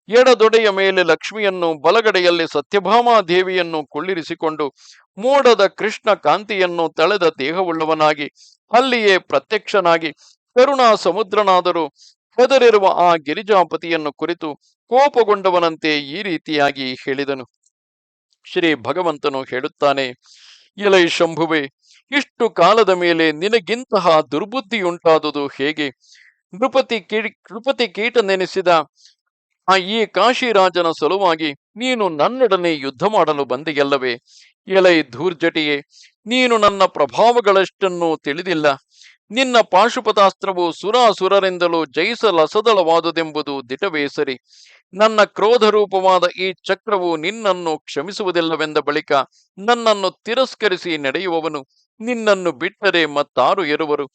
ಎಡದೊಡೆಯ ಮೇಲೆ ಲಕ್ಷ್ಮಿಯನ್ನು, ಬಲಗಡೆಯಲ್ಲಿ ಸತ್ಯಭಾಮಾದೇವಿಯನ್ನು ಕುಳ್ಳಿರಿಸಿಕೊಂಡು ಮೋಡದ ಕೃಷ್ಣ ಕಾಂತಿಯನ್ನು ತಳೆದ ದೇಹವುಳ್ಳವನಾಗಿ ಅಲ್ಲಿಯೇ ಪ್ರತ್ಯಕ್ಷನಾಗಿ ಕರುಣಾ ಸಮುದ್ರನಾದರೂ ಹೆದರಿರುವ ಆ ಗಿರಿಜಾಪತಿಯನ್ನು ಕುರಿತು ಕೋಪಗೊಂಡವನಂತೆ ಈ ರೀತಿಯಾಗಿ ಹೇಳಿದನು. ಶ್ರೀ ಭಗವಂತನು ಹೇಳುತ್ತಾನೆ, ಎಲೈ ಶಂಭುವೆ, ಇಷ್ಟು ಕಾಲದ ಮೇಲೆ ನಿನಗಿಂತಹ ದುರ್ಬುದ್ಧಿಯುಂಟಾದುದು ಹೇಗೆ? ನೃಪತಿ ಕೀಟ ನೆನೆಸಿದ ಈ ಕಾಶಿರಾಜನ ಸಲುವಾಗಿ ನೀನು ನನ್ನೊಡನೆ ಯುದ್ಧ ಮಾಡಲು ಬಂದೆಯಲ್ಲವೇ? ಎಲೈ ಧೂರ್ಜಟಿಯೇ, ನೀನು ನನ್ನ ಪ್ರಭಾವಗಳಷ್ಟನ್ನು ತಿಳಿದಿಲ್ಲ. ನಿನ್ನ ಪಾಶುಪತಾಸ್ತ್ರವು ಸುರಾಸುರರಿಂದಲೂ ಜಯಿಸಲಸದಳವಾದುದೆಂಬುದು ದಿಟವೇ ಸರಿ. ನನ್ನ ಕ್ರೋಧ ರೂಪವಾದ ಈ ಚಕ್ರವು ನಿನ್ನನ್ನು ಕ್ಷಮಿಸುವುದಿಲ್ಲವೆಂದ ಬಳಿಕ ನನ್ನನ್ನು ತಿರಸ್ಕರಿಸಿ ನಡೆಯುವವನು ನಿನ್ನನ್ನು ಬಿಟ್ಟರೆ ಮತ್ತಾರು ಇರುವರು?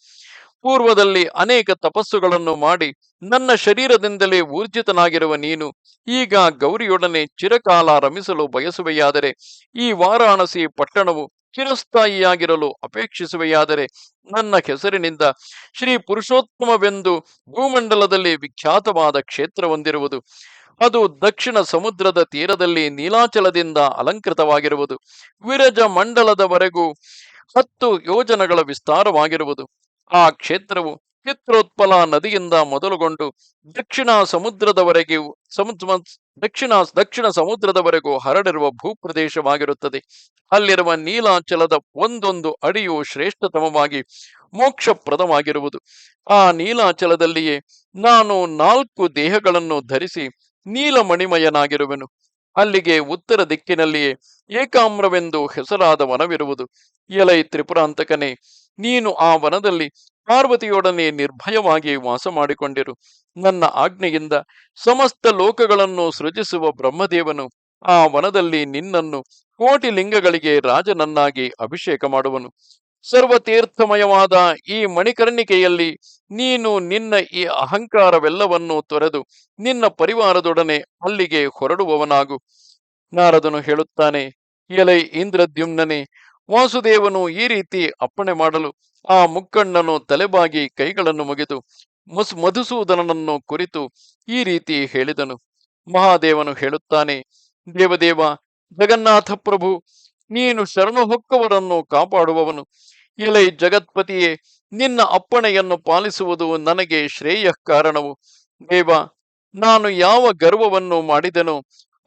ಪೂರ್ವದಲ್ಲಿ ಅನೇಕ ತಪಸ್ಸುಗಳನ್ನು ಮಾಡಿ ನನ್ನ ಶರೀರದಿಂದಲೇ ಊರ್ಜಿತನಾಗಿರುವ ನೀನು ಈಗ ಗೌರಿಯೊಡನೆ ಚಿರಕಾಲ ರಮಿಸಲು ಬಯಸುವೆಯಾದರೆ ಈ ವಾರಾಣಸಿ ಪಟ್ಟಣವು ಚಿರಸ್ಥಾಯಿಯಾಗಿರಲು ಅಪೇಕ್ಷಿಸುವೆಯಾದರೆ ನನ್ನ ಹೆಸರಿನಿಂದ ಶ್ರೀ ಪುರುಷೋತ್ತಮವೆಂದು ಭೂಮಂಡಲದಲ್ಲಿ ವಿಖ್ಯಾತವಾದ ಕ್ಷೇತ್ರ ಹೊಂದಿರುವುದು. ಅದು ದಕ್ಷಿಣ ಸಮುದ್ರದ ತೀರದಲ್ಲಿ ನೀಲಾಚಲದಿಂದ ಅಲಂಕೃತವಾಗಿರುವುದು. ವಿರಜ ಮಂಡಲದವರೆಗೂ 10 ಯೋಜನಗಳ ವಿಸ್ತಾರವಾಗಿರುವುದು. ಆ ಕ್ಷೇತ್ರವು ಚಿತ್ರೋತ್ಪಲ ನದಿಯಿಂದ ಮೊದಲುಗೊಂಡು ದಕ್ಷಿಣ ಸಮುದ್ರದವರೆಗೂ ದಕ್ಷಿಣ ಸಮುದ್ರದವರೆಗೂ ಹರಡಿರುವ ಭೂಪ್ರದೇಶವಾಗಿರುತ್ತದೆ. ಅಲ್ಲಿರುವ ನೀಲಾಚಲದ ಒಂದೊಂದು ಅಡಿಯು ಶ್ರೇಷ್ಠತಮವಾಗಿ ಮೋಕ್ಷಪ್ರದವಾಗಿರುವುದು. ಆ ನೀಲಾಚಲದಲ್ಲಿಯೇ ನಾನು 4 ದೇಹಗಳನ್ನು ಧರಿಸಿ ನೀಲಮಣಿಮಯನಾಗಿರುವೆನು. ಅಲ್ಲಿಗೆ ಉತ್ತರ ದಿಕ್ಕಿನಲ್ಲಿಯೇ ಏಕಾಮ್ರವೆಂದು ಹೆಸರಾದ ವನವಿರುವುದು. ಎಲೈ ತ್ರಿಪುರಾಂತಕನೇ, ನೀನು ಆ ವನದಲ್ಲಿ ಪಾರ್ವತಿಯೊಡನೆ ನಿರ್ಭಯವಾಗಿ ವಾಸ ಮಾಡಿಕೊಂಡಿರು. ನನ್ನ ಆಜ್ಞೆಯಿಂದ ಸಮಸ್ತ ಲೋಕಗಳನ್ನು ಸೃಜಿಸುವ ಬ್ರಹ್ಮದೇವನು ಆ ವನದಲ್ಲಿ ನಿನ್ನನ್ನು ಕೋಟಿ ಲಿಂಗಗಳಿಗೆ ರಾಜನನ್ನಾಗಿ ಅಭಿಷೇಕ ಮಾಡುವನು. ಸರ್ವತೀರ್ಥಮಯವಾದ ಈ ಮಣಿಕರ್ಣಿಕೆಯಲ್ಲಿ ನೀನು ನಿನ್ನ ಈ ಅಹಂಕಾರವೆಲ್ಲವನ್ನೂ ತೊರೆದು ನಿನ್ನ ಪರಿವಾರದೊಡನೆ ಅಲ್ಲಿಗೆ ಹೊರಡುವವನಾಗು. ನಾರದನು ಹೇಳುತ್ತಾನೆ, ಎಲೈ ಇಂದ್ರದ್ಯುಮ್ನನೇ, ವಾಸುದೇವನು ಈ ರೀತಿ ಅಪ್ಪಣೆ ಮಾಡಲು ಆ ಮುಕ್ಕಣ್ಣನು ತಲೆಬಾಗಿ ಕೈಗಳನ್ನು ಮುಗಿದು ಮಧುಸೂದನನನ್ನು ಕುರಿತು ಈ ರೀತಿ ಹೇಳಿದನು. ಮಹಾದೇವನು ಹೇಳುತ್ತಾನೆ, ದೇವದೇವ ಜಗನ್ನಾಥ ಪ್ರಭು, ನೀನು ಶರಣು ಹೊಕ್ಕವರನ್ನು ಕಾಪಾಡುವವನು. ಎಲೈ ಜಗತ್ಪತಿಯೇ, ನಿನ್ನ ಅಪ್ಪಣೆಯನ್ನು ಪಾಲಿಸುವುದು ನನಗೆ ಶ್ರೇಯ ಕಾರಣವು. ದೇವ, ನಾನು ಯಾವ ಗರ್ವವನ್ನು ಮಾಡಿದೆನೋ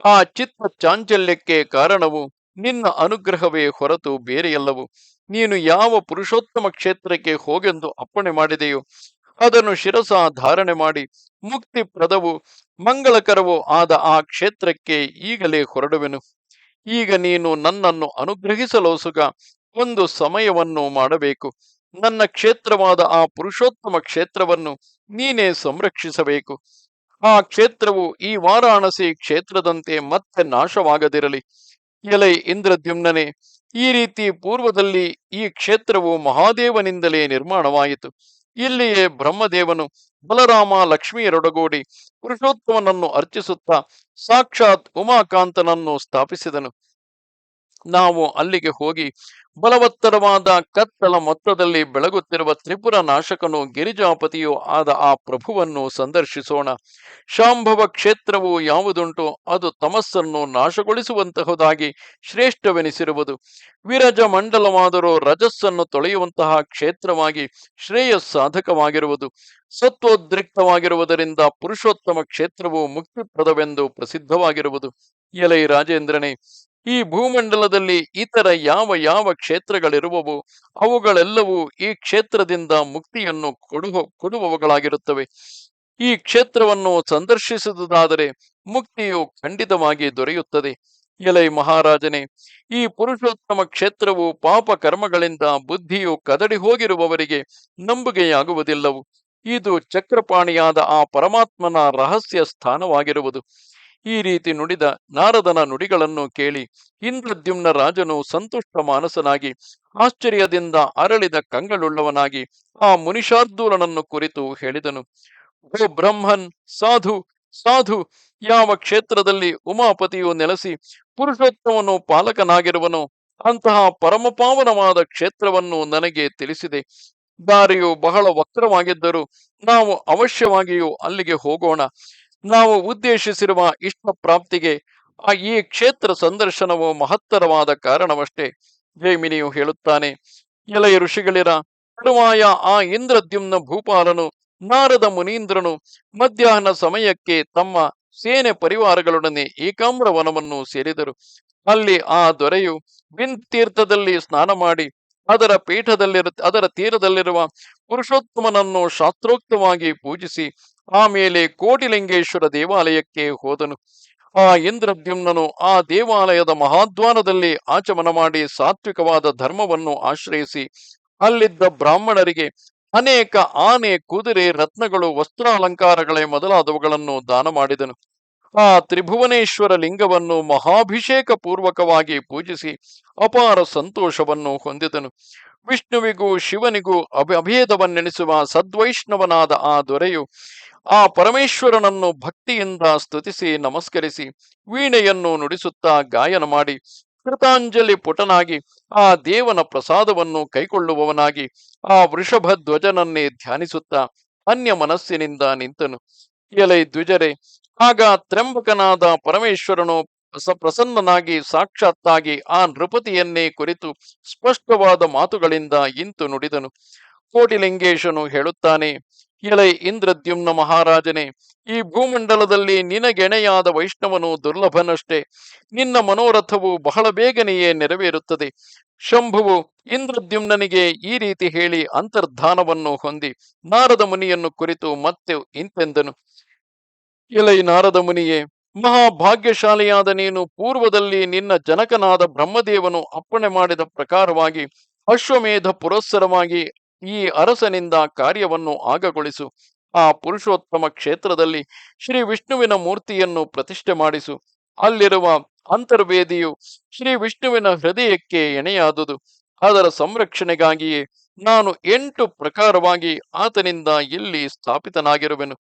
ಆ ಚಿತ್ತ ಚಾಂಚಲ್ಯಕ್ಕೆ ಕಾರಣವು ನಿನ್ನ ಅನುಗ್ರಹವೇ ಹೊರತು ಬೇರೆಯಲ್ಲವು. ನೀನು ಯಾವ ಪುರುಷೋತ್ತಮ ಕ್ಷೇತ್ರಕ್ಕೆ ಹೋಗೆಂದು ಅಪ್ಪಣೆ ಮಾಡಿದೆಯೋ ಅದನ್ನು ಶಿರಸ ಧಾರಣೆ ಮಾಡಿ ಮುಕ್ತಿಪ್ರದವೂ ಮಂಗಳಕರವೂ ಆದ ಆ ಕ್ಷೇತ್ರಕ್ಕೆ ಈಗಲೇ ಹೊರಡುವೆನು. ಈಗ ನೀನು ನನ್ನನ್ನು ಅನುಗ್ರಹಿಸಲೋಸುಗ ಒಂದು ಸಮಯವನ್ನು ಮಾಡಬೇಕು. ನನ್ನ ಕ್ಷೇತ್ರವಾದ ಆ ಪುರುಷೋತ್ತಮ ಕ್ಷೇತ್ರವನ್ನು ನೀನೇ ಸಂರಕ್ಷಿಸಬೇಕು. ಆ ಕ್ಷೇತ್ರವು ಈ ವಾರಾಣಸಿ ಕ್ಷೇತ್ರದಂತೆ ಮತ್ತೆ ನಾಶವಾಗದಿರಲಿ. ಎಲೈ ಇಂದ್ರದ್ಯುಮ್ನನೇ, ಈ ರೀತಿ ಪೂರ್ವದಲ್ಲಿ ಈ ಕ್ಷೇತ್ರವು ಮಹಾದೇವನಿಂದಲೇ ನಿರ್ಮಾಣವಾಯಿತು. ಇಲ್ಲಿಯೇ ಬ್ರಹ್ಮದೇವನು ಬಲರಾಮ ಲಕ್ಷ್ಮಿಯರೊಡಗೂಡಿ ಪುರುಷೋತ್ತಮನನ್ನು ಅರ್ಚಿಸುತ್ತಾ ಸಾಕ್ಷಾತ್ ಉಮಾಕಾಂತನನ್ನು ಸ್ಥಾಪಿಸಿದನು. ನಾವು ಅಲ್ಲಿಗೆ ಹೋಗಿ ಬಲವತ್ತರವಾದ ಕತ್ತಲ ಮೊತ್ತದಲ್ಲಿ ಬೆಳಗುತ್ತಿರುವ ತ್ರಿಪುರ ನಾಶಕನು ಗಿರಿಜಾಪತಿಯೂ ಆದ ಆ ಪ್ರಭುವನ್ನು ಸಂದರ್ಶಿಸೋಣ. ಶಾಂಭವ ಕ್ಷೇತ್ರವು ಯಾವುದುಂಟು ಅದು ತಮಸ್ಸನ್ನು ನಾಶಗೊಳಿಸುವಂತಹುದಾಗಿ ಶ್ರೇಷ್ಠವೆನಿಸಿರುವುದು. ವಿರಜ ಮಂಡಲವಾದರೂ ರಜಸ್ಸನ್ನು ತೊಳೆಯುವಂತಹ ಕ್ಷೇತ್ರವಾಗಿ ಶ್ರೇಯಸ್ಸಾಧಕವಾಗಿರುವುದು. ಸತ್ವೋದ್ರಿಕ್ತವಾಗಿರುವುದರಿಂದ ಪುರುಷೋತ್ತಮ ಕ್ಷೇತ್ರವು ಮುಕ್ತಿಪ್ರದವೆಂದು ಪ್ರಸಿದ್ಧವಾಗಿರುವುದು. ಎಲೈ ರಾಜೇಂದ್ರನೇ, ಈ ಭೂಮಂಡಲದಲ್ಲಿ ಇತರ ಯಾವ ಯಾವ ಕ್ಷೇತ್ರಗಳಿರುವವು ಅವುಗಳೆಲ್ಲವೂ ಈ ಕ್ಷೇತ್ರದಿಂದ ಮುಕ್ತಿಯನ್ನು ಕೊಡುವವುಗಳಾಗಿರುತ್ತವೆ. ಈ ಕ್ಷೇತ್ರವನ್ನು ಸಂದರ್ಶಿಸುವುದಾದರೆ ಮುಕ್ತಿಯು ಖಂಡಿತವಾಗಿ ದೊರೆಯುತ್ತದೆ. ಎಲೈ ಮಹಾರಾಜನೇ, ಈ ಪುರುಷೋತ್ತಮ ಕ್ಷೇತ್ರವು ಪಾಪ ಕರ್ಮಗಳಿಂದ ಬುದ್ಧಿಯು ಕದಡಿ ಹೋಗಿರುವವರಿಗೆ ನಂಬುಗೆಯಾಗುವುದಿಲ್ಲವು. ಇದು ಚಕ್ರಪಾಣಿಯಾದ ಆ ಪರಮಾತ್ಮನ ರಹಸ್ಯ ಸ್ಥಾನವಾಗಿರುವುದು. ಈ ರೀತಿ ನುಡಿದ ನಾರದನ ನುಡಿಗಳನ್ನು ಕೇಳಿ ಇಂದ್ರದ್ಯುಮ್ನ ರಾಜನು ಸಂತುಷ್ಟ ಮಾನಸನಾಗಿ ಆಶ್ಚರ್ಯದಿಂದ ಅರಳಿದ ಕಂಗಳುಳ್ಳವನಾಗಿ ಆ ಮುನಿಶಾರ್ದೂಲನನ್ನು ಕುರಿತು ಹೇಳಿದನು. ಓ ಬ್ರಹ್ಮನ್, ಸಾಧು ಸಾಧು, ಯಾವ ಕ್ಷೇತ್ರದಲ್ಲಿ ಉಮಾಪತಿಯು ನೆಲೆಸಿ ಪುರುಷೋತ್ತಮನು ಪಾಲಕನಾಗಿರುವನೋ ಅಂತಹ ಪರಮಪಾವನವಾದ ಕ್ಷೇತ್ರವನ್ನು ನನಗೆ ತಿಳಿಸಿದೆ. ದಾರಿಯು ಬಹಳ ವಕ್ರವಾಗಿದ್ದರೂ ನಾವು ಅವಶ್ಯವಾಗಿಯೂ ಅಲ್ಲಿಗೆ ಹೋಗೋಣ. ನಾವು ಉದ್ದೇಶಿಸಿರುವ ಇಷ್ಟ ಪ್ರಾಪ್ತಿಗೆ ಈ ಕ್ಷೇತ್ರ ಸಂದರ್ಶನವು ಮಹತ್ತರವಾದ ಕಾರಣವಷ್ಟೇ. ಜೈಮಿನಿಯು ಹೇಳುತ್ತಾನೆ, ಎಲೈ ಋಷಿಗಳಿರ, ತರುವಾಯ ಆ ಇಂದ್ರದ್ಯುಮ್ನ ಭೂಪಾಲನು ನಾರದ ಮುನೀಂದ್ರನು ಮಧ್ಯಾಹ್ನ ಸಮಯಕ್ಕೆ ತಮ್ಮ ಸೇನೆ ಪರಿವಾರಗಳೊಡನೆ ಏಕಾಮ್ರ ವನವನ್ನು ಸೇರಿದರು. ಅಲ್ಲಿ ಆ ದೊರೆಯು ಬಿಂದ್ ತೀರ್ಥದಲ್ಲಿ ಸ್ನಾನ ಮಾಡಿ ಅದರ ತೀರದಲ್ಲಿರುವ ಪುರುಷೋತ್ತಮನನ್ನು ಶಾಸ್ತ್ರೋಕ್ತವಾಗಿ ಪೂಜಿಸಿ ಆಮೇಲೆ ಕೋಟಿಲಿಂಗೇಶ್ವರ ದೇವಾಲಯಕ್ಕೆ ಹೋದನು. ಆ ಇಂದ್ರದ್ಯುಮ್ನನು ಆ ದೇವಾಲಯದ ಮಹಾದ್ವಾರದಲ್ಲಿ ಆಚಮನ ಮಾಡಿ ಸಾತ್ವಿಕವಾದ ಧರ್ಮವನ್ನು ಆಶ್ರಯಿಸಿ ಅಲ್ಲಿದ್ದ ಬ್ರಾಹ್ಮಣರಿಗೆ ಅನೇಕ ಆನೆ, ಕುದುರೆ, ರತ್ನಗಳು, ವಸ್ತ್ರಾಲಂಕಾರಗಳೇ ಮೊದಲಾದವುಗಳನ್ನು ದಾನ ಮಾಡಿದನು. ಆ ತ್ರಿಭುವನೇಶ್ವರ ಲಿಂಗವನ್ನು ಮಹಾಭಿಷೇಕ ಪೂರ್ವಕವಾಗಿ ಪೂಜಿಸಿ ಅಪಾರ ಸಂತೋಷವನ್ನು ಹೊಂದಿದನು. ವಿಷ್ಣುವಿಗೂ ಶಿವನಿಗೂ ಅಭೇದವನ್ನೆಣಿಸುವ ಸದ್ವೈಷ್ಣವನಾದ ಆ ದೊರೆಯು ಆ ಪರಮೇಶ್ವರನನ್ನು ಭಕ್ತಿಯಿಂದ ಸ್ತುತಿಸಿ ನಮಸ್ಕರಿಸಿ ವೀಣೆಯನ್ನು ನುಡಿಸುತ್ತಾ ಗಾಯನ ಮಾಡಿ ಕೃತಾಂಜಲಿ ಪುಟನಾಗಿ ಆ ದೇವನ ಪ್ರಸಾದವನ್ನು ಕೈಕೊಳ್ಳುವವನಾಗಿ ಆ ವೃಷಭ ಧ್ವಜನನ್ನೇ ಧ್ಯಾನಿಸುತ್ತಾ ಅನ್ಯ ಮನಸ್ಸಿನಿಂದ ನಿಂತನು. ಎಲೈ ದ್ವಿಜರೆ, ಆಗ ತ್ರ್ಯಂಬಕನಾದ ಪರಮೇಶ್ವರನು ಪ್ರಸನ್ನನಾಗಿ ಸಾಕ್ಷಾತ್ತಾಗಿ ಆ ನೃಪತಿಯನ್ನೇ ಕುರಿತು ಸ್ಪಷ್ಟವಾದ ಮಾತುಗಳಿಂದ ಇಂತು ನುಡಿದನು. ಕೋಟಿಲಿಂಗೇಶನು ಹೇಳುತ್ತಾನೆ, ಎಲೈ ಇಂದ್ರದ್ಯುಮ್ನ ಮಹಾರಾಜನೇ, ಈ ಭೂಮಂಡಲದಲ್ಲಿ ನಿನಗೆಣೆಯಾದ ವೈಷ್ಣವನು ದುರ್ಲಭನಷ್ಟೇ. ನಿನ್ನ ಮನೋರಥವು ಬಹಳ ಬೇಗನೆಯೇ ನೆರವೇರುತ್ತದೆ. ಶಂಭುವು ಇಂದ್ರದ್ಯುಮ್ನನಿಗೆ ಈ ರೀತಿ ಹೇಳಿ ಅಂತರ್ಧಾನವನ್ನು ಹೊಂದಿ ನಾರದ ಮುನಿಯನ್ನು ಕುರಿತು ಮತ್ತೆ ಇಂತೆಂದನು. ಎಲೈ ನಾರದ ಮುನಿಯೇ, ಮಹಾಭಾಗ್ಯಶಾಲಿಯಾದ ನೀನು ಪೂರ್ವದಲ್ಲಿ ನಿನ್ನ ಜನಕನಾದ ಬ್ರಹ್ಮದೇವನು ಅಪ್ಪಣೆ ಮಾಡಿದ ಪ್ರಕಾರವಾಗಿ ಅಶ್ವಮೇಧ ಪುರಸ್ಸರವಾಗಿ ಈ ಅರಸನಿಂದ ಕಾರ್ಯವನ್ನು ಆಗಗೊಳಿಸು. ಆ ಪುರುಷೋತ್ತಮ ಕ್ಷೇತ್ರದಲ್ಲಿ ಶ್ರೀ ವಿಷ್ಣುವಿನ ಮೂರ್ತಿಯನ್ನು ಪ್ರತಿಷ್ಠೆ ಮಾಡಿಸು. ಅಲ್ಲಿರುವ ಅಂತರ್ವೇದಿಯು ಶ್ರೀ ವಿಷ್ಣುವಿನ ಹೃದಯಕ್ಕೆ ಎಣೆಯಾದುದು. ಅದರ ಸಂರಕ್ಷಣೆಗಾಗಿಯೇ ನಾನು 8 ಪ್ರಕಾರವಾಗಿ ಆತನಿಂದ ಇಲ್ಲಿ ಸ್ಥಾಪಿತನಾಗಿರುವೆನು.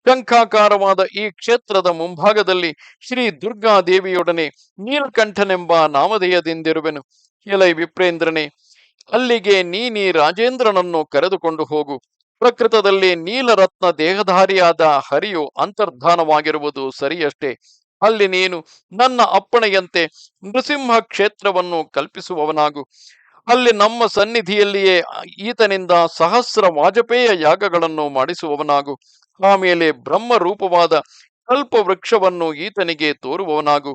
ಶಂಖಾಕಾರವಾದ ಈ ಕ್ಷೇತ್ರದ ಮುಂಭಾಗದಲ್ಲಿ ಶ್ರೀ ದುರ್ಗಾದೇವಿಯೊಡನೆ ನೀಲಕಂಠನೆಂಬ ನಾಮಧೇಯದಿಂದಿರುವೆನು. ಎಲೈ ವಿಪ್ರೇಂದ್ರನೇ, ಅಲ್ಲಿಗೆ ನೀನಿ ರಾಜೇಂದ್ರನನ್ನು ಕರೆದುಕೊಂಡು ಹೋಗು. ಪ್ರಕೃತದಲ್ಲಿ ನೀಲರತ್ನ ದೇಹಧಾರಿಯಾದ ಹರಿಯು ಅಂತರ್ಧಾನವಾಗಿರುವುದು ಸರಿಯಷ್ಟೇ. ಅಲ್ಲಿ ನೀನು ನನ್ನ ಅಪ್ಪಣೆಯಂತೆ ನೃಸಿಂಹ ಕ್ಷೇತ್ರವನ್ನು ಕಲ್ಪಿಸುವವನಾಗು. ಅಲ್ಲಿ ನಮ್ಮ ಸನ್ನಿಧಿಯಲ್ಲಿಯೇ ಈತನಿಂದ ಸಹಸ್ರ ವಾಜಪೇಯ ಯಾಗಗಳನ್ನು ಮಾಡಿಸುವವನಾಗು. ಆಮೇಲೆ ಬ್ರಹ್ಮ ರೂಪವಾದ ಕಲ್ಪ ವೃಕ್ಷವನ್ನು ಈತನಿಗೆ ತೋರುವವನಾಗು.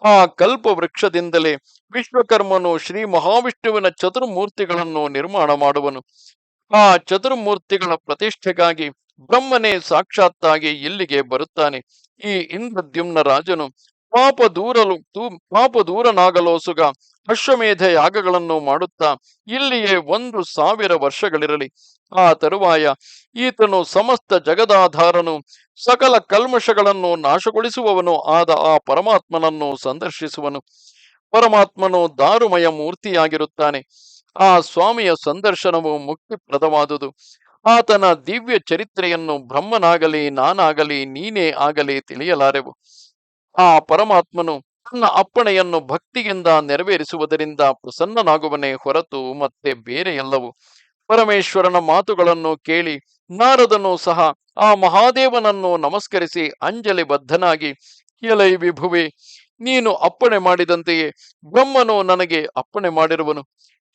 ಆ ಕಲ್ಪ ವೃಕ್ಷದಿಂದಲೇ ವಿಶ್ವಕರ್ಮನು ಶ್ರೀ ಮಹಾವಿಷ್ಣುವಿನ ಚತುರ್ಮೂರ್ತಿಗಳನ್ನು ನಿರ್ಮಾಣ ಮಾಡುವನು. ಆ ಚತುರ್ಮೂರ್ತಿಗಳ ಪ್ರತಿಷ್ಠೆಗಾಗಿ ಬ್ರಹ್ಮನೇ ಸಾಕ್ಷಾತ್ತಾಗಿ ಇಲ್ಲಿಗೆ ಬರುತ್ತಾನೆ. ಈ ಇಂದ್ರದ್ಯುಮ್ನ ರಾಜನು ಪಾಪ ದೂರನಾಗಲೋಸುಗ ಅಶ್ವಮೇಧ ಯಾಗಗಳನ್ನು ಮಾಡುತ್ತಾ ಇಲ್ಲಿಯೇ 1,000 ವರ್ಷಗಳಿರಲಿ. ಆ ತರುವಾಯ ಈತನು ಸಮಸ್ತ ಜಗದಾಧಾರನು ಸಕಲ ಕಲ್ಮಶಗಳನ್ನು ನಾಶಗೊಳಿಸುವವನು ಆದ ಆ ಪರಮಾತ್ಮನನ್ನು ಸಂದರ್ಶಿಸುವನು. ಪರಮಾತ್ಮನು ದಾರುಮಯ ಮೂರ್ತಿಯಾಗಿರುತ್ತಾನೆ. ಆ ಸ್ವಾಮಿಯ ಸಂದರ್ಶನವು ಮುಕ್ತಿಪ್ರದವಾದುದು. ಆತನ ದಿವ್ಯ ಚರಿತ್ರೆಯನ್ನು ಬ್ರಹ್ಮನಾಗಲಿ ನಾನಾಗಲಿ ನೀನೇ ಆಗಲಿ ತಿಳಿಯಲಾರೆವು. ಆ ಪರಮಾತ್ಮನು ತನ್ನ ಅಪ್ಪಣೆಯನ್ನು ಭಕ್ತಿಯಿಂದ ನೆರವೇರಿಸುವುದರಿಂದ ಪ್ರಸನ್ನನಾಗುವನೇ ಹೊರತು ಮತ್ತೆ ಬೇರೆ ಎಲ್ಲವು. ಪರಮೇಶ್ವರನ ಮಾತುಗಳನ್ನು ಕೇಳಿ ನಾರದನು ಸಹ ಆ ಮಹಾದೇವನನ್ನು ನಮಸ್ಕರಿಸಿ ಅಂಜಲಿ ಬದ್ಧನಾಗಿ, ಎಲೈ ವಿಭುವೆ, ನೀನು ಅಪ್ಪಣೆ ಮಾಡಿದಂತೆಯೇ ಬ್ರಹ್ಮನು ನನಗೆ ಅಪ್ಪಣೆ ಮಾಡಿರುವನು.